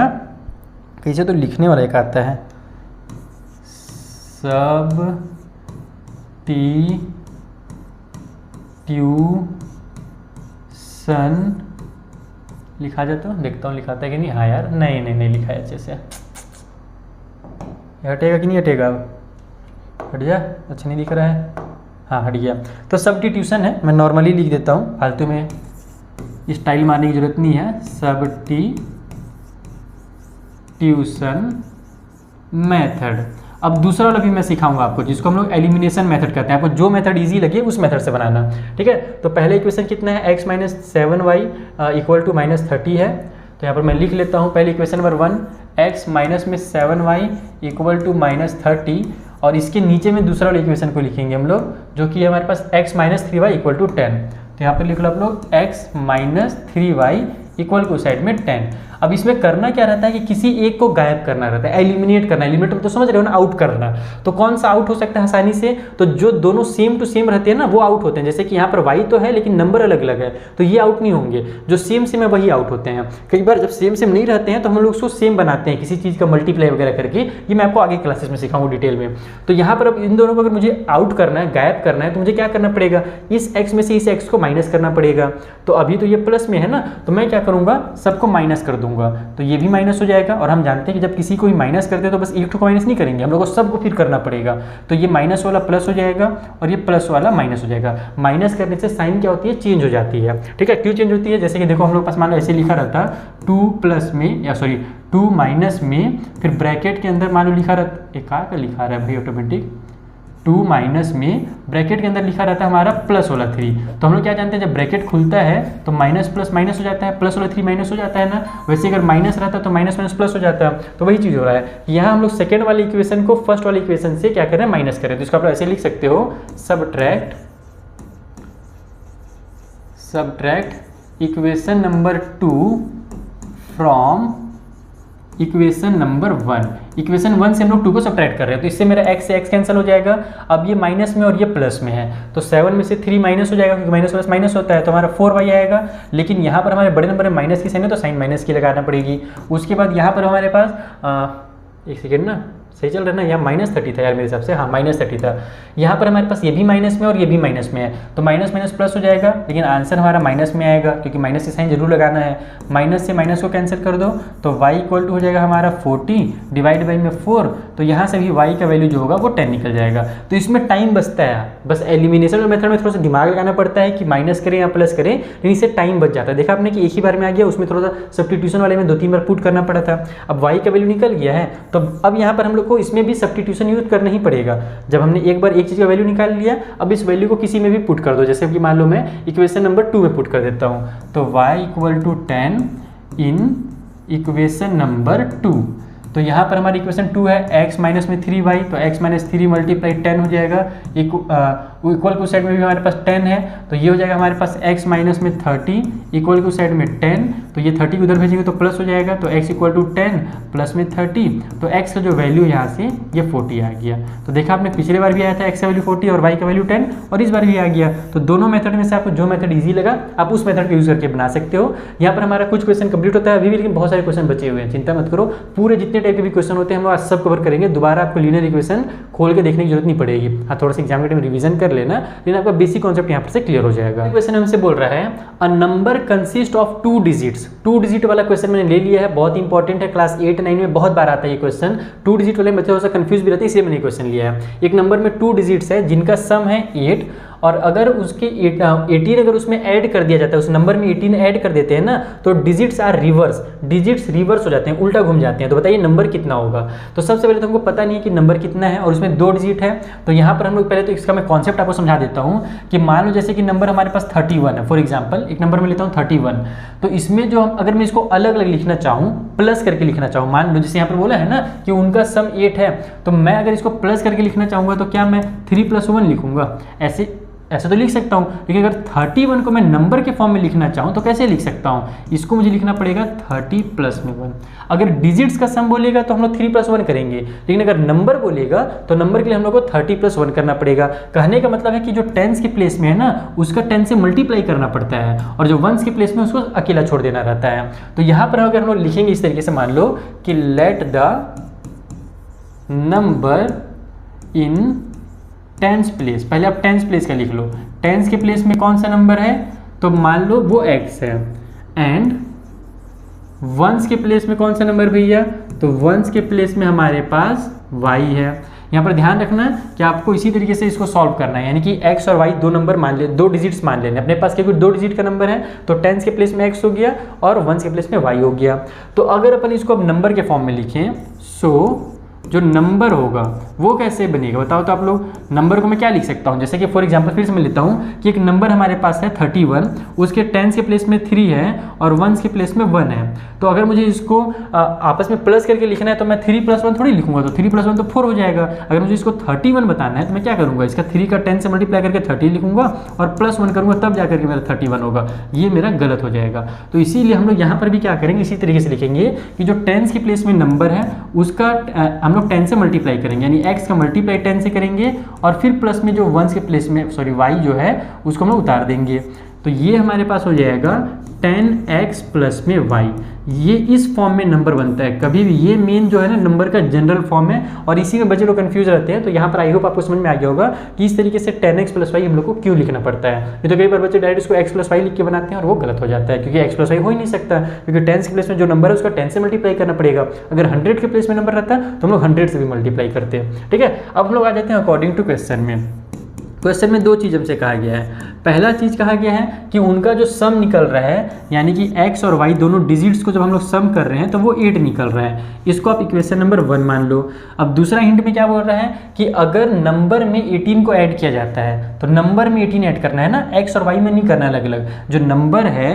कैसे तो लिखने वाला एक आता है, सब ट्यूशन लिखा जाता है, देखता हूँ लिखाता है कि नहीं। हाँ यार, नहीं लिखा है अच्छे से। हटेगा कि नहीं हटेगा? हट जा, अच्छा नहीं दिख रहा है। हाँ हट गया। तो सब ट्यूशन है, मैं नॉर्मली लिख देता हूँ, फालतू में स्टाइल मारने की जरूरत नहीं है। सब ट्यूशन मेथड। अब दूसरा वाला भी मैं सिखाऊंगा आपको, जिसको हम लोग एलिमिनेशन मेथड कहते हैं। आपको जो मेथड इजी लगे उस मेथड से बनाना, ठीक है। तो पहले इक्वेशन कितना है, x minus 7y equal to minus 30 है। तो यहाँ पर मैं लिख लेता हूँ पहले इक्वेशन नंबर 1, x माइनस में 7y इक्वल टू माइनस 30, और इसके नीचे में दूसरा वाला इक्वेशन को लिखेंगे हम लोग, जो कि है हमारे पास x minus 3y equal to 10। तो यहाँ पर लिख लो आप लोग x माइनस 3y इक्वल को साइड में 10। अब इसमें करना क्या रहता है कि किसी एक को गायब करना रहता है, एलिमिनेट करना। एलिमिनेट तो समझ रहे हो ना, आउट करना। तो कौन सा आउट हो सकता है आसानी से, तो जो दोनों सेम टू सेम रहते हैं ना वो आउट होते हैं। जैसे कि यहाँ पर y तो है लेकिन नंबर अलग अलग है, तो ये आउट नहीं होंगे। जो सेम सेम है वही आउट होते हैं। कई बार जब सेम सेम नहीं रहते हैं तो हम लोग उसको सेम बनाते हैं किसी चीज़ का मल्टीप्लाई वगैरह करके। ये मैं आपको आगे क्लासेस में सिखाऊंगा डिटेल में। तो यहाँ पर अब इन दोनों को अगर मुझे आउट करना है, गायब करना है, तो मुझे क्या करना पड़ेगा, इस x में से इस x को माइनस करना पड़ेगा। तो अभी तो ये प्लस में है ना, तो मैं क्या करूँगा, सबको माइनस कर दूंगा, तो ये भी माइनस हो जाएगा। और हम जानते हैं कि जब किसी को भी माइनस करते हैं तो बस एक को माइनस नहीं करेंगे, हम लोग को सबको फिर करना पड़ेगा। तो ये माइनस वाला प्लस हो जाएगा और ये प्लस वाला माइनस हो जाएगा। माइनस करने से साइन क्या होती है, चेंज हो जाती है, ठीक है। क्यों चेंज होती है, जैसे कि देखो हम लोग पास मान लो ऐसे लिखा रहता 2 प्लस में, या सॉरी 2 माइनस में, फिर ब्रैकेट के अंदर मान लो लिखा रहता, एक का लिखा रहा है भाई ऑटोमेटिक, 2 माइनस में ब्रैकेट के अंदर लिखा रहता है हमारा प्लस वाला 3। तो हम लोग क्या जानते हैं, जब ब्रैकेट खुलता है तो माइनस प्लस माइनस हो जाता है, प्लस वाला 3 माइनस हो जाता है ना। वैसे अगर माइनस रहता है तो माइनस माइनस प्लस हो जाता है। तो वही चीज़ हो रहा है, यहाँ हम लोग सेकेंड वाली इक्वेशन को फर्स्ट वाली इक्वेशन से क्या करें, माइनस करें। तो इसको आप ऐसे लिख सकते हो, subtract equation number 2 from equation number 1। Equation 1 से हम लोग 2 को सब्ट्रैक्ट कर रहे हैं, तो इससे मेरा x से x कैंसिल हो जाएगा। अब ये माइनस में और ये प्लस में है, तो 7 में से 3 माइनस हो जाएगा, क्योंकि माइनस प्लस माइनस होता है, तो हमारा 4y आएगा। लेकिन यहाँ पर हमारे बड़े नंबर में माइनस की साइन है तो साइन माइनस की लगाना पड़ेगी। उसके बाद यहाँ पर हमारे पास एक सेकेंड ना, सही चल रहा है ना, यहाँ माइनस 30 था यार मेरे हिसाब से, हाँ माइनस 30 था। यहाँ पर हमारे पास ये भी माइनस में और ये भी माइनस में है, तो माइनस माइनस प्लस हो जाएगा, लेकिन आंसर हमारा माइनस में आएगा, क्योंकि माइनस की साइन जरूर लगाना है। माइनस से माइनस को कैंसिल कर दो, तो y इक्वल टू हो जाएगा हमारा 40 डिवाइड बाई में 4। तो यहाँ से भी y का वैल्यू जो होगा वो 10 निकल जाएगा। तो इसमें टाइम बचता है, बस एलिमिनेशन मेथड में थोड़ा सा दिमाग लगाना पड़ता है कि माइनस करें या प्लस करें, लेकिन इससे टाइम बच जाता है। देखा आपने कि एक ही बार में आ गया, उसमें थोड़ा सा सब्स्टिट्यूशन वाले में 2-3 बार पुट करना पड़ा था। अब y का वैल्यू निकल गया है, तो अब यहाँ पर हम लोग को इसमें भी सब्स्टिट्यूशन यूज करना ही पड़ेगा। जब हमने एक बार एक चीज़ का वैल्यू निकाल लिया, अब इस वैल्यू को किसी में भी पुट कर दो। जैसे कि मान लो मैं इक्वेशन नंबर 2 में पुट कर देता हूँ, तो y equal to 10 in equation number 2। तो यहाँ पर हमारी इक्वेशन 2 है, x माइनस में 3y, तो x माइनस 3 मल्टीप्लाई 10 हो जाएगा। इक्वल को साइड में भी हमारे पास 10 है, तो ये हो जाएगा हमारे पास x माइनस में 30 इक्वल को साइड में 10, तो ये 30 को उधर भेजेंगे तो प्लस हो जाएगा, तो x इक्वल टू 10 प्लस में 30, तो x का जो वैल्यू यहाँ से ये 40 आ गया। तो देखा आपने पिछले बार भी आया था x का वैल्यू 40 और y का वैल्यू 10, और इस बार भी आ गया। तो दोनों मेथड में से आपको जो मेथड ईजी लगा आप उस मेथड को यूज करके बना सकते हो। यहाँ पर हमारा कुछ क्वेश्चन कंप्लीट होता है अभी भी, लेकिन बहुत सारे क्वेश्चन बचे हुए हैं, चिंता मत करो। पूरे जितने टाइप के भी क्वेश्चन होते हैं हम आज सब कवर करेंगे। दोबारा आपको लीनियर इक्वेशन खोल के देखने की जरूरत नहीं पड़ेगी। हाँ, थोड़ा सा एग्जाम के टाइम रिवीजन कर लेना, लेकिन आपका बेसिक कॉन्सेप्ट यहाँ पर से क्लियर हो जाएगा। क्वेश्चन हमसे बोल रहा है a number consist of 2 digits. 2 digit वाला क्वेश्चन मैंने ले लिया है, बहुत इंपॉर्टेंट है, क्लास 8-9 में बहुत बार आता है ये क्वेश्चन। 2 डिजिट वाले बच्चे थोड़ा सा कंफ्यूज भी रहते हैं, इसलिए मैंने क्वेश्चन लिया है। एक नंबर में 2 डिजिट्स है जिनका सम है 8, और अगर उसके 18 अगर उसमें ऐड कर दिया जाता है, उस नंबर में 18 ऐड कर देते हैं ना, तो digits are reverse, digits reverse हो जाते हैं, उल्टा घूम जाते हैं। तो बताइए नंबर कितना होगा। तो सबसे पहले तो हमको पता नहीं है कि नंबर कितना है, और उसमें 2 डिजिट है। तो यहाँ पर हम लोग पहले तो इसका मैं कॉन्सेप्ट आपको समझा देता हूँ कि मान लो जैसे कि नंबर हमारे पास 31 है, फॉर एग्जाम्पल एक नंबर में लेता हूँ 31। तो इसमें जो अगर मैं इसको अलग अलग लिखना चाहूँ, प्लस करके लिखना चाहूँ, मान लो जैसे यहाँ पर बोला है ना कि उनका सम 8 है, तो मैं अगर इसको प्लस करके लिखना चाहूँगा तो क्या मैं 3 + 1 लिखूँगा, ऐसा तो लिख सकता हूँ, लेकिन अगर 31 को मैं नंबर के फॉर्म में लिखना चाहूँ तो कैसे लिख सकता हूँ? इसको मुझे लिखना पड़ेगा 30 प्लस में 1। अगर डिजिट्स का सम बोलेगा तो हम लोग 3 प्लस 1 करेंगे, लेकिन अगर नंबर बोलेगा तो नंबर के लिए हम लोग को 30 प्लस 1 करना पड़ेगा। कहने का मतलब है कि जो टेंस के प्लेस में है ना, उसका 10 से मल्टीप्लाई करना पड़ता है, और जो वंस के प्लेस में उसको अकेला छोड़ देना रहता है। तो यहाँ पर अगर हम लोग लिखेंगे इस तरीके से, मान लो कि late the number in tens place, पहले आप टेंस प्लेस का लिख लो, टेंस के प्लेस में कौन सा नंबर है, तो मान लो वो x है, एंड वंस के प्लेस में कौन सा नंबर भैया, तो वंस के प्लेस में हमारे पास y है। यहाँ पर ध्यान रखना कि आपको इसी तरीके से इसको सॉल्व करना है, यानी कि x और y दो नंबर मान ले, दो डिजिट्स मान लेने अपने पास, क्योंकि 2 डिजिट का नंबर है तो टेंस के प्लेस में x हो गया और वंस के प्लेस में y हो गया। तो अगर अपन इसको अब नंबर के फॉर्म में लिखें, सो जो नंबर होगा वो कैसे बनेगा बताओ तो आप लोग। नंबर को मैं क्या लिख सकता हूँ, जैसे कि फॉर एग्जांपल फिर से मैं लेता हूँ कि एक नंबर हमारे पास है 31, उसके टेंस के प्लेस में 3 है और वंस के प्लेस में 1 है। तो अगर मुझे इसको आपस में प्लस करके लिखना है तो मैं 3 प्लस 1 थोड़ी लिखूंगा, तो 3 प्लस 1 तो 4 हो जाएगा। अगर मुझे इसको 31 बताना है तो मैं क्या करूँगा, इसका 3 का 10 से मल्टीप्लाई करके 30 लिखूंगा और प्लस 1 करूँगा, तब जाकर के मेरा 31 होगा। ये मेरा गलत हो जाएगा। तो इसीलिए हम लोग यहाँ पर भी क्या करेंगे, इसी तरीके से लिखेंगे कि जो टेंस के प्लेस में नंबर है उसका हम लोग 10 से मल्टीप्लाई करेंगे, यानी x का मल्टीप्लाई 10 से करेंगे और फिर प्लस में जो वंस के प्लेस में y जो है उसको हम लोग उतार देंगे। तो ये हमारे पास हो जाएगा 10x प्लस में y। ये इस फॉर्म में नंबर बनता है कभी भी, ये मेन जो है ना नंबर का जनरल फॉर्म है, और इसी में बच्चे लोग कंफ्यूज रहते हैं। तो यहाँ पर आई होप आपको समझ में आ गया होगा कि इस तरीके से 10x प्लस y हम लोग को क्यों लिखना पड़ता है। नहीं तो कई बार बच्चे डायरेक्ट इसको x प्लस वाई लिख के बनाते हैं और वो गलत हो जाता है, क्योंकि x प्लस वाई हो ही नहीं सकता, क्योंकि 10 के प्लेस में जो नंबर है उसका 10 से मल्टीप्लाई करना पड़ेगा। अगर 100 के प्लेस में नंबर रहता है तो हम लोग 100 से भी मल्टीप्लाई करते हैं। ठीक है, अब हम लोग आ जाते हैं अकॉर्डिंग टू क्वेश्चन में। क्वेश्चन में 2 चीज़ हमसे कहा गया है। पहला चीज़ कहा गया है कि उनका जो सम निकल रहा है, यानी कि x और y दोनों डिजिट्स को जब हम लोग सम कर रहे हैं तो वो 8 निकल रहा है। इसको आप इक्वेशन नंबर 1 मान लो। अब दूसरा हिंट में क्या बोल रहा है कि अगर नंबर में 18 को ऐड किया जाता है, तो नंबर में 18 ऐड करना है ना, x और y में नहीं करना अलग अलग। जो नंबर है,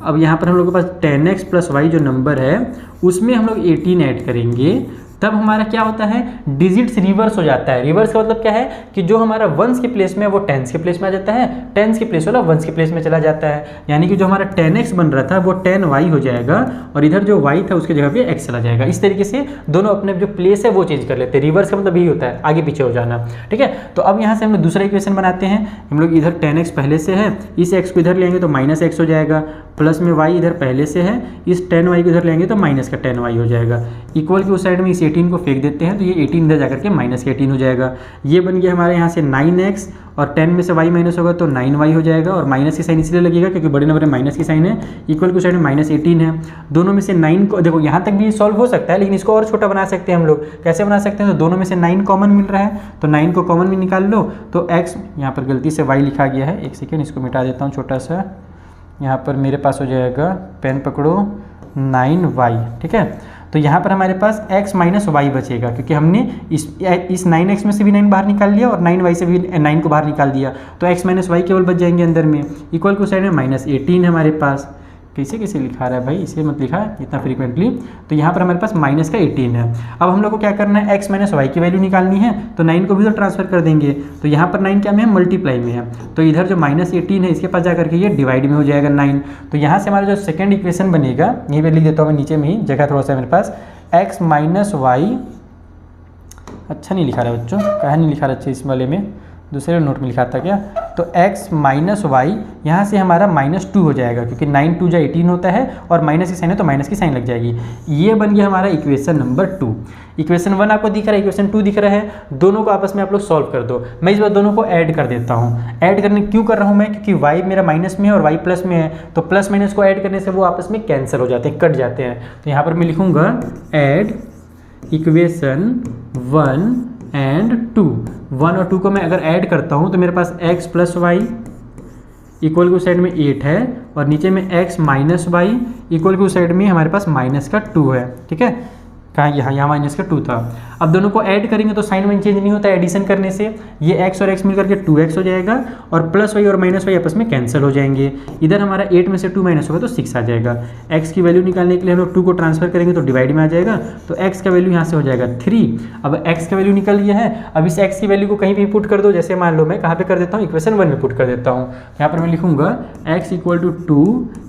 अब यहाँ पर हम लोग के पास 10x प्लस y जो नंबर है उसमें हम लोग 18 ऐड करेंगे, तब हमारा क्या होता है, डिजिट्स रिवर्स हो जाता है। रिवर्स का मतलब क्या है कि जो हमारा वंस के प्लेस में है वो टेंस के प्लेस में आ जाता है, टेंस के प्लेस वाला वंस के प्लेस में चला जाता है। यानी कि जो हमारा 10x बन रहा था वो 10y हो जाएगा और इधर जो y था उसकी जगह पे x चला जाएगा। इस तरीके से दोनों अपने जो प्लेस है वो चेंज कर लेते हैं। रिवर्स का मतलब यही होता है, आगे पीछे हो जाना। ठीक है, तो अब यहाँ से हम लोग दूसरा इक्वेशन बनाते हैं। हम लोग इधर 10x पहले से है, इस x को इधर लेंगे तो माइनस x हो जाएगा, प्लस में y इधर पहले से है, इस 10y को इधर लेंगे तो माइनस का 10y हो जाएगा। इक्वल की उस साइड में इस 18 को फेंक देते हैं तो ये 18 इधर जाकर के माइनस के 18 हो जाएगा। ये बन गया हमारे यहाँ से 9x और 10 में से y माइनस होगा तो 9y हो जाएगा, और माइनस की साइन इसलिए लगेगा क्योंकि बड़े नंबर में माइनस की साइन है। इक्वल की साइड में माइनस 18 है, दोनों में से 9 को देखो, यहाँ तक भी सॉल्व हो सकता है, लेकिन इसको और छोटा बना सकते हैं हम लोग। कैसे बना सकते हैं, तो दोनों में से 9 कॉमन मिल रहा है तो 9 को कॉमन में निकाल लो, तो x, यहाँ पर गलती से y लिखा गया है, एक सेकेंड इसको मिटा देता हूँ छोटा सा। यहाँ पर मेरे पास हो जाएगा, पेन पकड़ो, 9y। ठीक है, तो यहाँ पर हमारे पास x माइनस वाई बचेगा, क्योंकि हमने इस 9x में से भी 9 बाहर निकाल लिया और 9y से भी 9 को बाहर निकाल दिया, तो x माइनस वाई केवल बच जाएंगे अंदर में। इक्वल को साइड में माइनस 18 है हमारे पास। कैसे कैसे लिखा रहा है भाई, इसे मत लिखा इतना फ्रीक्वेंटली। तो यहाँ पर हमारे पास माइनस का 18 है। अब हम लोग को क्या करना है, x माइनस वाई की वैल्यू निकालनी है, तो 9 को भी तो ट्रांसफर कर देंगे। तो यहाँ पर 9 क्या में है, मल्टीप्लाई में है, तो इधर जो माइनस 18 है इसके पास जाकर के ये डिवाइड में हो जाएगा 9। तो यहाँ से हमारा जो सेकेंड इक्वेशन बनेगा, यहीं पर लिख देता हूँ मैं नीचे में ही, जगह थोड़ा सा मेरे पास, x माइनस वाई, अच्छा नहीं लिखा रहा बच्चों, कहाँ नहीं लिखा रहा अच्छा इस वाले में, दूसरे नोट में लिखा था क्या, तो x माइनस वाई, यहाँ से हमारा -2 हो जाएगा, क्योंकि 9 2 जा 18 होता है और माइनस की साइन है तो माइनस की साइन लग जाएगी। ये बन गया हमारा इक्वेशन नंबर 2। इक्वेशन 1 आपको दिख रहा है, इक्वेशन 2 दिख रहा है, दोनों को आपस में आप लोग सॉल्व कर दो। मैं इस बार दोनों को ऐड कर देता हूँ। ऐड करने क्यों कर रहा हूँ मैं, क्योंकि y मेरा माइनस में है और y प्लस में है, तो प्लस माइनस को ऐड करने से वो आपस में कैंसिल हो जाते हैं, कट जाते हैं। तो यहाँ पर मैं लिखूँगा ऐड इक्वेशन 1 एंड 2। 1 और 2 को मैं अगर ऐड करता हूँ तो मेरे पास x प्लस वाई इक्वल की साइड में 8 है, और नीचे में x माइनस वाई इक्वल की साइड में हमारे पास माइनस का 2 है। ठीक है, कहाँ, यहाँ माइनस का 2 था। अब दोनों को ऐड करेंगे तो साइन वाइन चेंज नहीं होता है एडिशन करने से, ये x और x मिलकर के 2x हो जाएगा और प्लस वाई और माइनस वाई आपस में कैंसिल हो जाएंगे। इधर हमारा 8 में से 2 माइनस होगा तो 6 आ जाएगा। x की वैल्यू निकालने के लिए हम लोग 2 को ट्रांसफर करेंगे तो डिवाइड में आ जाएगा, तो x का वैल्यू यहाँ से हो जाएगा 3। अब x का वैल्यू निकल गया है। अब इस x की वैल्यू को कहीं भी पुट कर दो, जैसे मान लो मैं कहाँ पे कर देता हूँ, इक्वेशन 1 में पुट कर देता हूँ। यहाँ पर मैं लिखूँगा x = 2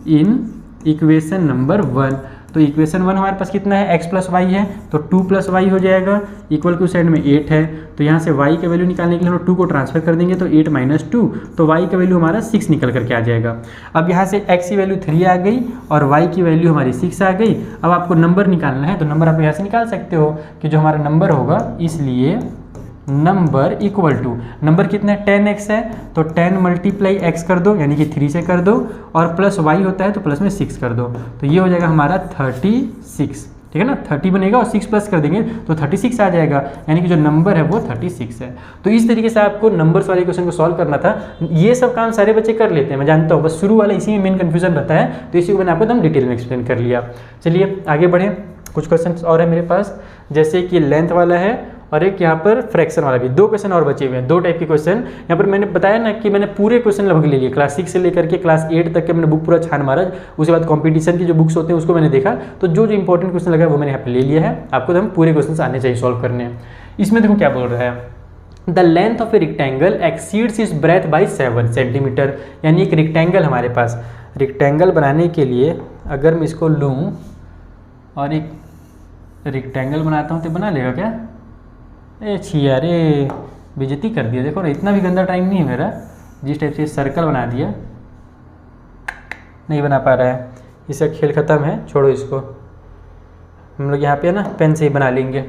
इन इक्वेशन नंबर 1। तो इक्वेशन 1 हमारे पास कितना है, x प्लस वाई है, तो 2 प्लस वाई हो जाएगा, इक्वल टू साइड में 8 है, तो यहाँ से y का वैल्यू निकालने के लिए हम लोग 2 को ट्रांसफर कर देंगे तो 8 - 2, तो y का वैल्यू हमारा 6 निकल करके आ जाएगा। अब यहाँ से x की वैल्यू 3 आ गई और y की वैल्यू हमारी 6 आ गई। अब आपको नंबर निकालना है, तो नंबर आप यहाँ से निकाल सकते हो कि जो हमारा नंबर होगा, इसलिए नंबर इक्वल टू, नंबर कितना है 10x है, तो 10 × x कर दो, यानी कि 3 से कर दो, और प्लस y होता है तो प्लस में 6 कर दो, तो ये हो जाएगा हमारा 36, ठीक है ना। 30 बनेगा और 6 प्लस कर देंगे तो 36 आ जाएगा, यानी कि जो नंबर है वो 36 है। तो इस तरीके से आपको नंबर्स वाले क्वेश्चन को सॉल्व करना था। ये सब काम सारे बच्चे कर लेते हैं, मैं जानता हूँ, बस शुरू वाला इसी में मेन कन्फ्यूजन रहता है, तो इसी को मैंने आपको एकदम डिटेल में एक्सप्लेन कर लिया। चलिए आगे बढ़ें, कुछ क्वेश्चन और है मेरे पास, जैसे कि लेंथ वाला है और एक यहाँ पर फ्रैक्शन वाला भी। 2 क्वेश्चन और बचे हुए हैं, 2 टाइप के क्वेश्चन। यहाँ पर मैंने बताया ना कि मैंने पूरे क्वेश्चन लगभग ले लिए, क्लास 6 से लेकर के क्लास 8 तक के मैंने बुक पूरा छान मारा। उसके बाद कंपटीशन की जो बुक्स होते हैं उसको मैंने देखा, तो जो इंपॉर्टेंट क्वेश्चन लगा वो मैंने यहाँ पर ले लिया है। आपको तो हम पूरे क्वेश्चन आने चाहिए सॉल्व करने। इसमें देखो क्या बोल रहा है, the length of a rectangle exceeds its breath by 7 centimetre. यानी एक रेक्टेंगल हमारे पास, रेक्टेंगल बनाने के लिए अगर मैं इसको लूँ और एक रेक्टेंगल बनाता हूँ तो बना लेगा क्या? छिया रे, बेइज्जती कर दिया। देखो ना, इतना भी गंदा टाइम नहीं है मेरा, जिस टाइप से सर्कल बना दिया, नहीं बना पा रहा है, इसका खेल ख़त्म है, छोड़ो इसको। हम लोग यहाँ पे ना पेन से ही बना लेंगे।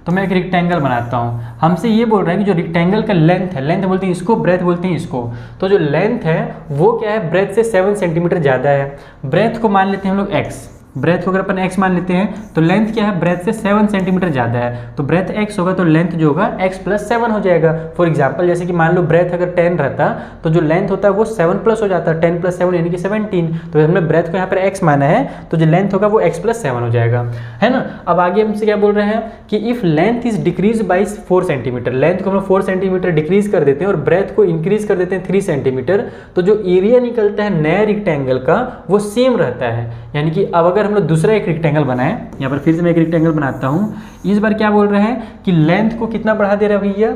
तो मैं एक रेक्टेंगल बनाता हूँ। हमसे ये बोल रहा है कि जो रेक्टेंगल का लेंथ है, लेंथ बोलते हैं इसको, ब्रेथ बोलते हैं इसको, तो जो लेंथ है वो क्या है, ब्रेथ से 7 सेंटीमीटर ज़्यादा है। ब्रेथ को मान लेते हैं हम लोग x, ब्रेथ को अगर अपन x मान लेते हैं तो लेंथ क्या है, ब्रेथ से 7 सेंटीमीटर ज़्यादा है, तो ब्रेथ x होगा तो लेंथ जो होगा x + 7 हो जाएगा। फॉर एग्जांपल जैसे कि मान लो ब्रेथ अगर 10 रहता तो जो लेंथ होता है वो 7 प्लस हो जाता है, 10 + 7 यानी कि 17। तो हमने ब्रेथ को यहाँ पर x माना है तो जो लेंथ होगा वो x + 7 हो जाएगा, है ना। अब आगे हमसे क्या बोल रहे हैं कि if length is decrease by 4 centimetre, length को हम 4 सेंटीमीटर डिक्रीज कर देते हैं और ब्रेथ को इंक्रीज कर देते हैं 3 सेंटीमीटर, तो जो एरिया निकलता है नया रेक्टेंगल का वो सेम रहता है। यानी कि अब अगर हम लोग दूसरा एक रेक्टेंगल बनाएं, यहाँ पर फिर से मैं एक रेक्टेंगल बनाता हूँ। इस बार क्या बोल रहे हैं कि लेंथ को कितना बढ़ा दे रहा है भैया,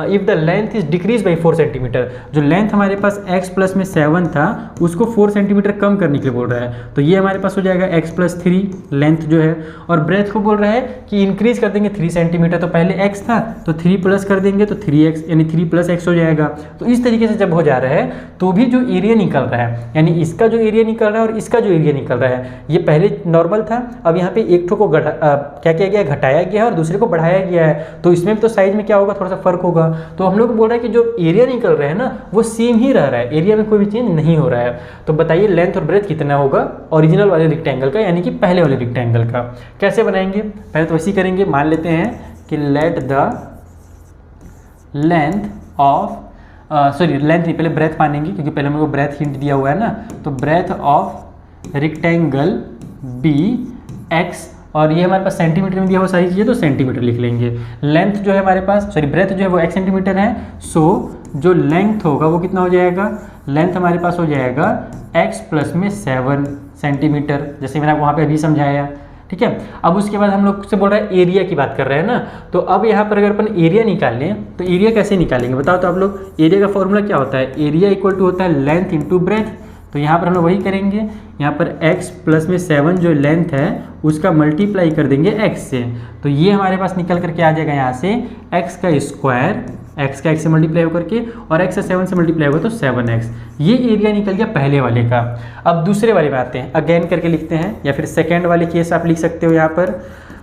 if the length is decrease by 4 centimetre, जो लेंथ हमारे पास x प्लस में 7 था उसको 4 सेंटीमीटर कम करने के लिए बोल रहा है, तो ये हमारे पास हो जाएगा x + 3 लेंथ जो है, और ब्रेथ को बोल रहा है कि इंक्रीज कर देंगे 3 सेंटीमीटर, तो पहले x था तो 3 प्लस कर देंगे तो 3x यानी 3 + x हो जाएगा। तो इस तरीके से जब हो जा रहा है तो भी जो एरिया निकल रहा है, यानी इसका जो एरिया निकल रहा है और इसका जो एरिया निकल रहा है, ये पहले नॉर्मल था, अब यहाँ पे एक ठो को क्या किया गया, घटाया गया है और दूसरे को बढ़ाया गया है, तो इसमें तो साइज में क्या होगा, थोड़ा सा फर्क होगा। तो हम लोग बोल रहे हैं कि जो एरिया निकल रहा है ना वो सेम ही रह रहा है, एरिया में कोई भी चेंज नहीं हो रहा है। तो बताइए लेंथ और ब्रेथ कितना होगा ओरिजिनल वाले रेक्टेंगल का, यानी कि पहले वाले रेक्टेंगल का। कैसे बनाएंगे, पहले तो ऐसे करेंगे, मान लेते हैं कि let the length of length नहीं, पहले ब्रेथ मानेंगे क्योंकि पहले हम लोग ब्रेथ हिंट दिया हुआ है ना, तो breadth of rectangle be x, और ये हमारे पास सेंटीमीटर में दिया हुआ सारी चीज़ें तो सेंटीमीटर लिख लेंगे। लेंथ जो है हमारे पास, ब्रेथ जो है वो x सेंटीमीटर है, सो जो लेंथ होगा वो कितना हो जाएगा, लेंथ हमारे पास हो जाएगा x प्लस में 7 सेंटीमीटर, जैसे मैंने आपको वहाँ पे अभी समझाया, ठीक है। अब उसके बाद हम लोग से बोल रहा है एरिया की बात कर रहे हैं ना, तो अब यहाँ पर अगर अपन एरिया निकाल लें तो एरिया कैसे निकालेंगे बताओ तो आप लोग। एरिया का फॉर्मूला क्या होता है, एरिया इक्वल टू होता है लेंथ इंटू ब्रेथ, तो यहाँ पर हम लोग वही करेंगे, यहाँ पर x प्लस में 7 जो लेंथ है उसका मल्टीप्लाई कर देंगे x से, तो ये हमारे पास निकल करके आ जाएगा यहाँ से x का स्क्वायर, x का x से मल्टीप्लाई होकर के और x से 7 से मल्टीप्लाई होगा तो 7x, ये एरिया निकल गया पहले वाले का। अब दूसरे वाले में आते हैं, अगेन करके लिखते हैं, या फिर सेकेंड वाले केस आप लिख सकते हो यहाँ पर।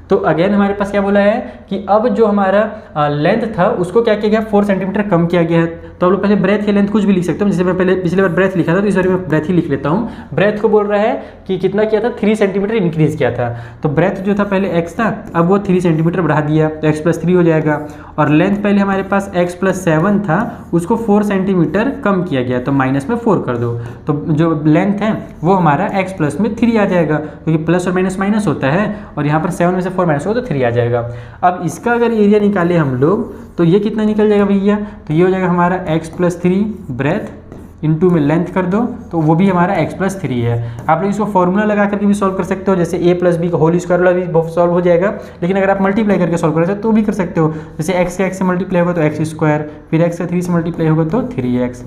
तो अगेन हमारे पास क्या बोला है कि अब जो हमारा लेंथ था उसको क्या किया गया, 4 सेंटीमीटर कम किया गया है। तो आप लोग पहले ब्रेथ की लेंथ कुछ भी लिख सकते हो, जैसे मैं पहले पिछले बार ब्रेथ लिखा था तो इस बार मैं ब्रेथ ही लिख लेता हूँ। ब्रेथ को बोल रहा है कि कितना किया था, 3 सेंटीमीटर इंक्रीज किया था, तो ब्रेथ जो था पहले x था, अब वो 3 सेंटीमीटर बढ़ा दिया तो x + 3 हो जाएगा, और लेंथ पहले हमारे पास x प्लस 7 था, उसको 4 सेंटीमीटर कम किया गया, तो माइनस में 4 कर दो, तो जो लेंथ है वो हमारा x प्लस में 3 आ जाएगा, क्योंकि प्लस और माइनस माइनस होता है, और यहाँ पर 7 में से 4 माइनस होगा तो 3 आ जाएगा। अब इसका अगर एरिया निकाले हम लोग तो ये कितना निकल जाएगा भैया, तो ये हो जाएगा हमारा x प्लस 3 ब्रेथ इंटू में लेंथ कर दो, तो वो भी हमारा x प्लस 3 है। आप लोग इसको फॉर्मूला लगा करके भी सॉल्व कर सकते हो, जैसे a प्लस बी का होल स्क्वायर वाला भी सॉल्व हो जाएगा, लेकिन अगर आप मल्टीप्लाई करके सॉल्व कर सकते हो तो भी कर सकते हो। जैसे x का x से मल्टीप्लाई होगा तो x स्क्वायर, फिर x का 3 से मल्टीप्लाई होगा तो 3x,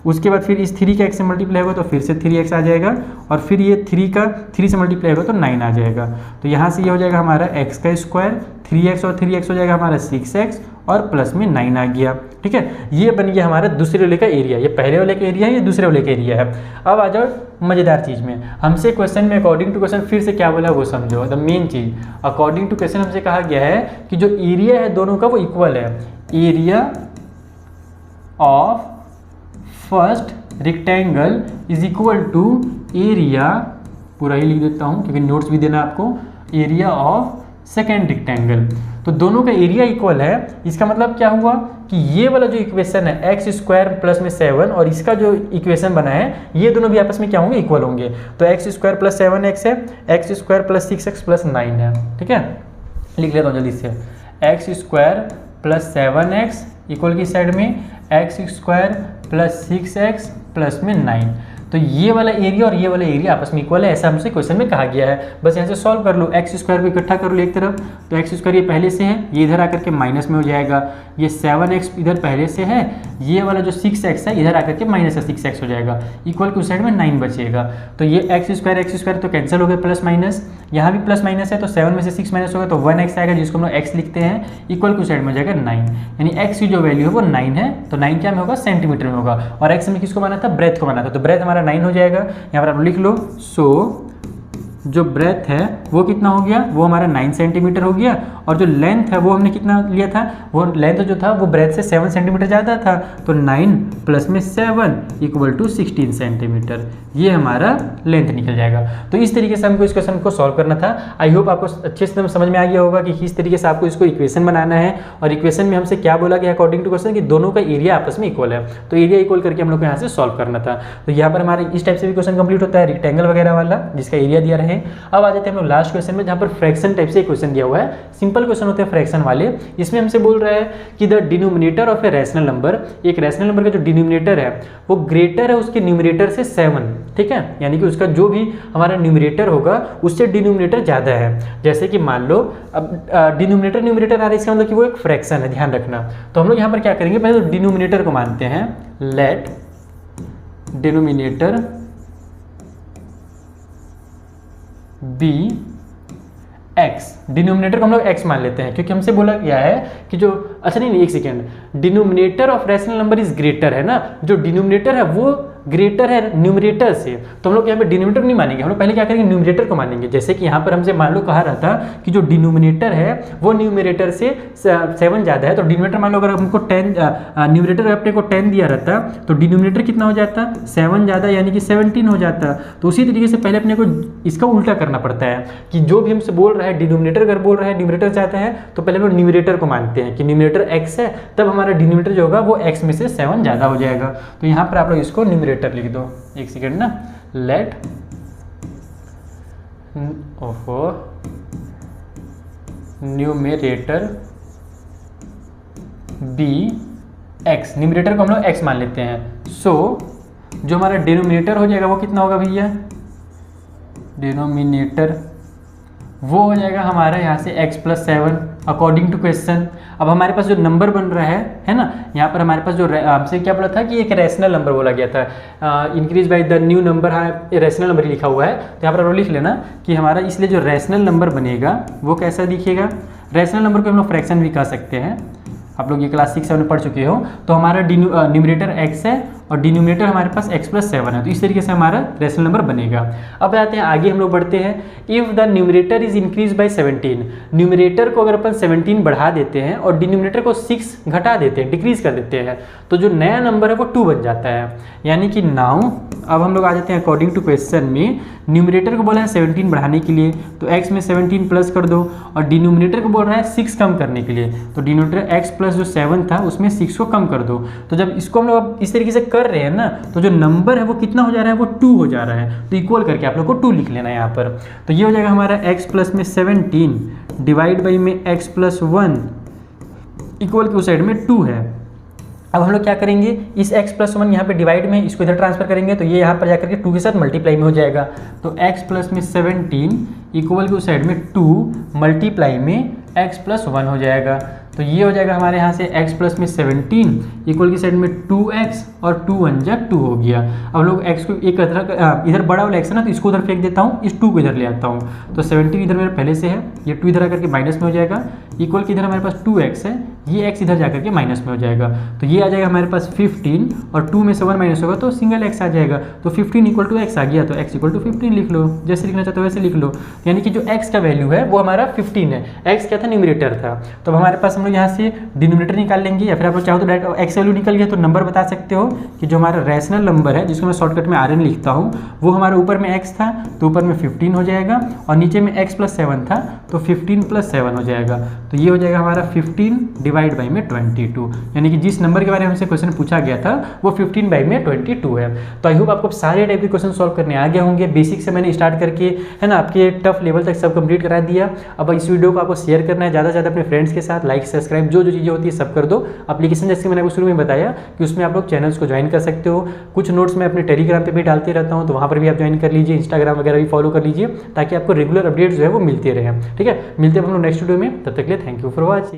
उसके बाद फिर इस 3 का x से मल्टीप्लाई होगा तो फिर से 3x आ जाएगा, और फिर ये 3 का 3 से मल्टीप्लाई होगा तो 9 आ जाएगा। तो यहाँ से ये हो जाएगा हमारा x का स्क्वायर, 3x और 3x हो जाएगा हमारा 6x, और प्लस में 9 आ गया। ठीक है, ये बन गया हमारा दूसरे वाले का एरिया। ये पहले वाले का एरिया है, ये दूसरे वाले का एरिया है। अब आ जाओ मज़ेदार चीज़ में, हमसे क्वेश्चन में अकॉर्डिंग टू क्वेश्चन फिर से क्या बोला वो समझो। द मेन चीज़, अकॉर्डिंग टू क्वेश्चन हमसे कहा गया है कि जो एरिया है दोनों का वो इक्वल है। Area of first rectangle is equal to area, पूरा ही लिख देता हूँ क्योंकि नोट्स भी देना आपको, एरिया ऑफ सेकेंड रेक्टेंगल। तो दोनों का एरिया इक्वल है, इसका मतलब क्या हुआ कि ये वाला जो इक्वेशन है x स्क्वायर प्लस में 7 और इसका जो इक्वेशन बना है ये दोनों भी आपस में क्या होंगे, इक्वल होंगे। तो x स्क्वायर प्लस 7x है, x square plus 6x plus 9 है। ठीक है, लिख लेता हूँ जल्दी से, x square plus 7x equal की साइड में x square plus 6x plus में 9। तो ये वाला एरिया और ये वाला एरिया आपस में इक्वल है, ऐसा हमसे क्वेश्चन में कहा गया है। बस यहाँ से सॉल्व कर लो, एक्स स्क्वायर को इकट्ठा कर लो एक तरफ, तो एक्स स्क्वायर ये पहले से है, ये इधर आकर के माइनस में हो जाएगा, ये 7x इधर पहले से है, ये वाला जो 6x है इधर आकर के माइनस का 6x हो जाएगा, इक्वल की उस साइड में 9 बचेगा। तो ये एक्स स्क्वायर तो कैंसिल हो गया, प्लस माइनस, यहाँ भी प्लस माइनस है, तो 7 में से 6 माइनस होगा तो 1x आएगा, जिसको हम लोग x लिखते हैं, इक्वल की साइड में हो जाएगा 9, यानी x की जो वैल्यू है वो 9 है। तो 9 क्या में होगा, सेंटीमीटर में होगा, और x में किसको बना था, ब्रेथ को बना था, तो ब्रेथ हमारा 9 हो जाएगा। यहाँ पर आप लिख लो, सो जो ब्रेथ है वो कितना हो गया, वो हमारा 9 सेंटीमीटर हो गया, और जो लेंथ है वो हमने कितना लिया था, वो लेंथ जो था वो ब्रेथ से 7 सेंटीमीटर ज़्यादा था, तो 9 प्लस में 7 इक्वल टू 16 सेंटीमीटर, ये हमारा लेंथ निकल जाएगा। तो इस तरीके से हमको इस क्वेश्चन को सॉल्व करना था। आई होप आपको अच्छे से समझ में आ गया होगा कि किस तरीके से आपको इसको इक्वेशन बनाना है, और इक्वेशन में हमसे क्या बोला गया अकॉर्डिंग टू क्वेश्चन कि दोनों का एरिया आपस में इक्वल है, तो एरिया इक्वल करके हम लोग को यहाँ से सॉल्व करना था। तो यहाँ पर हमारे इस टाइप से भी क्वेश्चन कंप्लीट होता है, रेक्टेंगल वगैरह वाला जिसका एरिया दिया रहे। अब आ जाते हैं हम लोग लास्ट क्वेश्चन में, जहाँ पर फ्रैक्शन टाइप से क्वेश्चन दिया हुआ है, सिंपल क्वेश्चन होते हैं फ्रैक्शन वाले। इसमें हमसे बोल रहा है कि the denominator of a rational number, एक रैशनल नंबर का जो डिनोमिनेटर है वो ग्रेटर है उसके न्यूमरेटर से 7, ठीक है, यानी कि उसका जो भी हमारा न्यूमरेटर होगा उससे डिनोमिनेटर ज़्यादा है। जैसे कि मान लो अब डिनोमिनेटर न्यूमरेटर आ रहा है, इसका मतलब कि वो एक फ्रैक्शन है, ध्यान रखना। तो हम लोग यहाँ पर क्या करेंगे, पहले तो डिनोमिनेटर को मानते हैं, let denominator be x, denominator को हम लोग x मान लेते हैं क्योंकि हमसे बोला गया है कि जो, अच्छा नहीं एक second, denominator of rational number is greater है ना, जो डिनोमिनेटर है वो ग्रेटर है न्यूमरेटर से, तो हम लोग यहाँ पे डिनोमिनेटर नहीं मानेंगे, हम लोग पहले क्या करेंगे, न्यूमरेटर को मानेंगे। जैसे कि यहाँ पर हमसे मान लो कहा रहा था कि जो डिनोमिनेटर है वो न्यूमरेटर से 7 ज़्यादा है, तो डिनोमिनेटर मान लो अगर हमको 10, न्यूमरेटर अपने को 10 दिया रहता तो डिनोमिनेटर कितना हो जाता, 7 ज़्यादा, यानी कि 17 हो जाता। तो उसी तरीके से पहले अपने को इसका उल्टा करना पड़ता है कि जो भी हमसे बोल रहा है, डिनोमिनेटर अगर बोल रहा है न्यूमरेटर चाहता है, तो पहले हम लोग न्यूमरेटर को मानते हैं कि न्यूमरेटर x है, तब हमारा डिनोमिनेटर जो होगा वो x में से 7 ज़्यादा हो जाएगा। तो यहाँ पर आप लोग इसको न्यूमरेटर लिख दो, एक सेकेंड ना, let numerator be x, numerator को हम लोग x मान लेते हैं। सो जो हमारा डिनोमिनेटर हो जाएगा वो कितना होगा भैया, डिनोमिनेटर वो हो जाएगा हमारा यहाँ से x plus 7 according to question. अब हमारे पास जो नंबर बन रहा है ना, यहाँ पर हमारे पास जो हमसे क्या बोला था कि एक रैशनल नंबर बोला गया था, increase by the new number, हाँ रैशनल नंबर लिखा हुआ है, तो यहाँ पर लिख लेना कि हमारा इसलिए जो रैशनल नंबर बनेगा वो कैसा दिखेगा। रैशनल नंबर को हम लोग फ्रैक्शन भी कह सकते हैं, आप लोग ये क्लास 6-7 में पढ़ चुके हो। तो हमारा न्यूमरेटर x है और डिनोमिनेटर हमारे पास x प्लस 7 है। तो इस तरीके से हमारा रेशनल नंबर बनेगा। अब आते हैं आगे, हम लोग बढ़ते हैं। If the numerator is increase by 17, numerator को अगर अपन 17 बढ़ा देते हैं और डिनोमिनेटर को 6 घटा देते हैं, डिक्रीज कर देते हैं, तो जो नया नंबर है वो 2 बन जाता है। यानी कि नाउ अब हम लोग आ जाते हैं अकॉर्डिंग टू क्वेश्चन में, न्यूमरेटर को बोला है 17 बढ़ाने के लिए, तो x में 17 प्लस कर दो, और डिनोमिनेटर को बोल रहा है 6 कम करने के लिए, तो डिनोमिनेटर x प्लस जो 7 था उसमें 6 को कम कर दो। तो जब इसको हम लोग अब इस तरीके से कर रहे हैं ना, तो जो नंबर है वो कितना हो जा रहा है, वो 2 हो जा रहा है। तो इक्वल करके आप लोग को 2 लिख लेना है यहाँ पर। तो ये हो जाएगा हमारा x प्लस में 17 डिवाइड बाई में x प्लस 1 इक्वल के उस साइड में 2 है। अब हम लोग क्या करेंगे, इस x प्लस 1 यहाँ पे डिवाइड में इसको इधर ट्रांसफर करेंगे, तो ये यहाँ पर जाकर के 2 के साथ मल्टीप्लाई में हो जाएगा। तो x प्लस में 17 इक्वल के उस साइड में 2 मल्टीप्लाई में x प्लस 1 हो जाएगा। तो ये हो जाएगा हमारे यहाँ से x प्लस में 17 इक्वल की साइड में 2x और 2 1 जा 2 हो गया। अब लोग x को एक इधर बड़ा वाला x है ना, तो इसको उधर फेंक देता हूँ, इस 2 को इधर ले आता हूँ। तो 17 इधर मेरे पहले से है, ये 2 इधर आकर के माइनस में हो जाएगा, इक्वल की इधर हमारे पास 2x है, ये x इधर जाकर के माइनस में हो जाएगा। तो ये आ जाएगा हमारे पास 15 और 2 में से 1 माइनस होगा तो सिंगल x आ जाएगा। तो 15 इक्वल टू x आ गया, तो x इक्वल टू 15 लिख लो, जैसे लिखना चाहते हो वैसे लिख लो। यानी कि जो x का वैल्यू है वो हमारा 15 है, x क्या था, न्यूमरेटर था। तो हमारे पास हम लोग यहाँ से डिनोमिनेटर निकाल लेंगे, या फिर आप लोग चाहो तो डायरेक्ट x वैल्यू निकल गया तो नंबर बता सकते हो कि जो हमारा रैशनल नंबर है, जिसको मैं शॉर्टकट में Rn लिखता हूँ, वो हमारे ऊपर में x था तो ऊपर में 15 हो जाएगा, और नीचे में x प्लस 7 था तो 15 प्लस 7 हो जाएगा। तो ये हो जाएगा हमारा 15 डिवाइड बाई में 22, यानी कि जिस नंबर के बारे में हमसे क्वेश्चन पूछा गया था वो 15 बाई में 22 है। तो आई होप आपको सारे टाइप के क्वेश्चन सॉल्व करने आ गए होंगे। बेसिक से मैंने स्टार्ट करके है ना आपके टफ लेवल तक सब कंप्लीट करा दिया। अब इस वीडियो को आपको शेयर करना है ज़्यादा से ज़्यादा अपने फ्रेंड्स के साथ, लाइक सब्सक्राइब जो चीज़ें होती है सब कर दो। एप्लीकेशन जैसे मैंने आपको शुरू में बताया कि उसमें आप लोग चैनल्स को ज्वाइन कर सकते हो। कुछ नोट्स मैं अपने टेलीग्राम पे भी डालते रहता हूँ, तो वहाँ पर भी आप ज्वाइन कर लीजिए, इंस्टाग्राम वगैरह भी फॉलो कर लीजिए, ताकि आपको रेगुलर अपडेट्स जो है वो मिलते रहे। ठीक है, मिलते हैं हम लोग नेक्स्ट वीडियो में, तब तक के लिए थैंक यू फॉर वॉचिंग।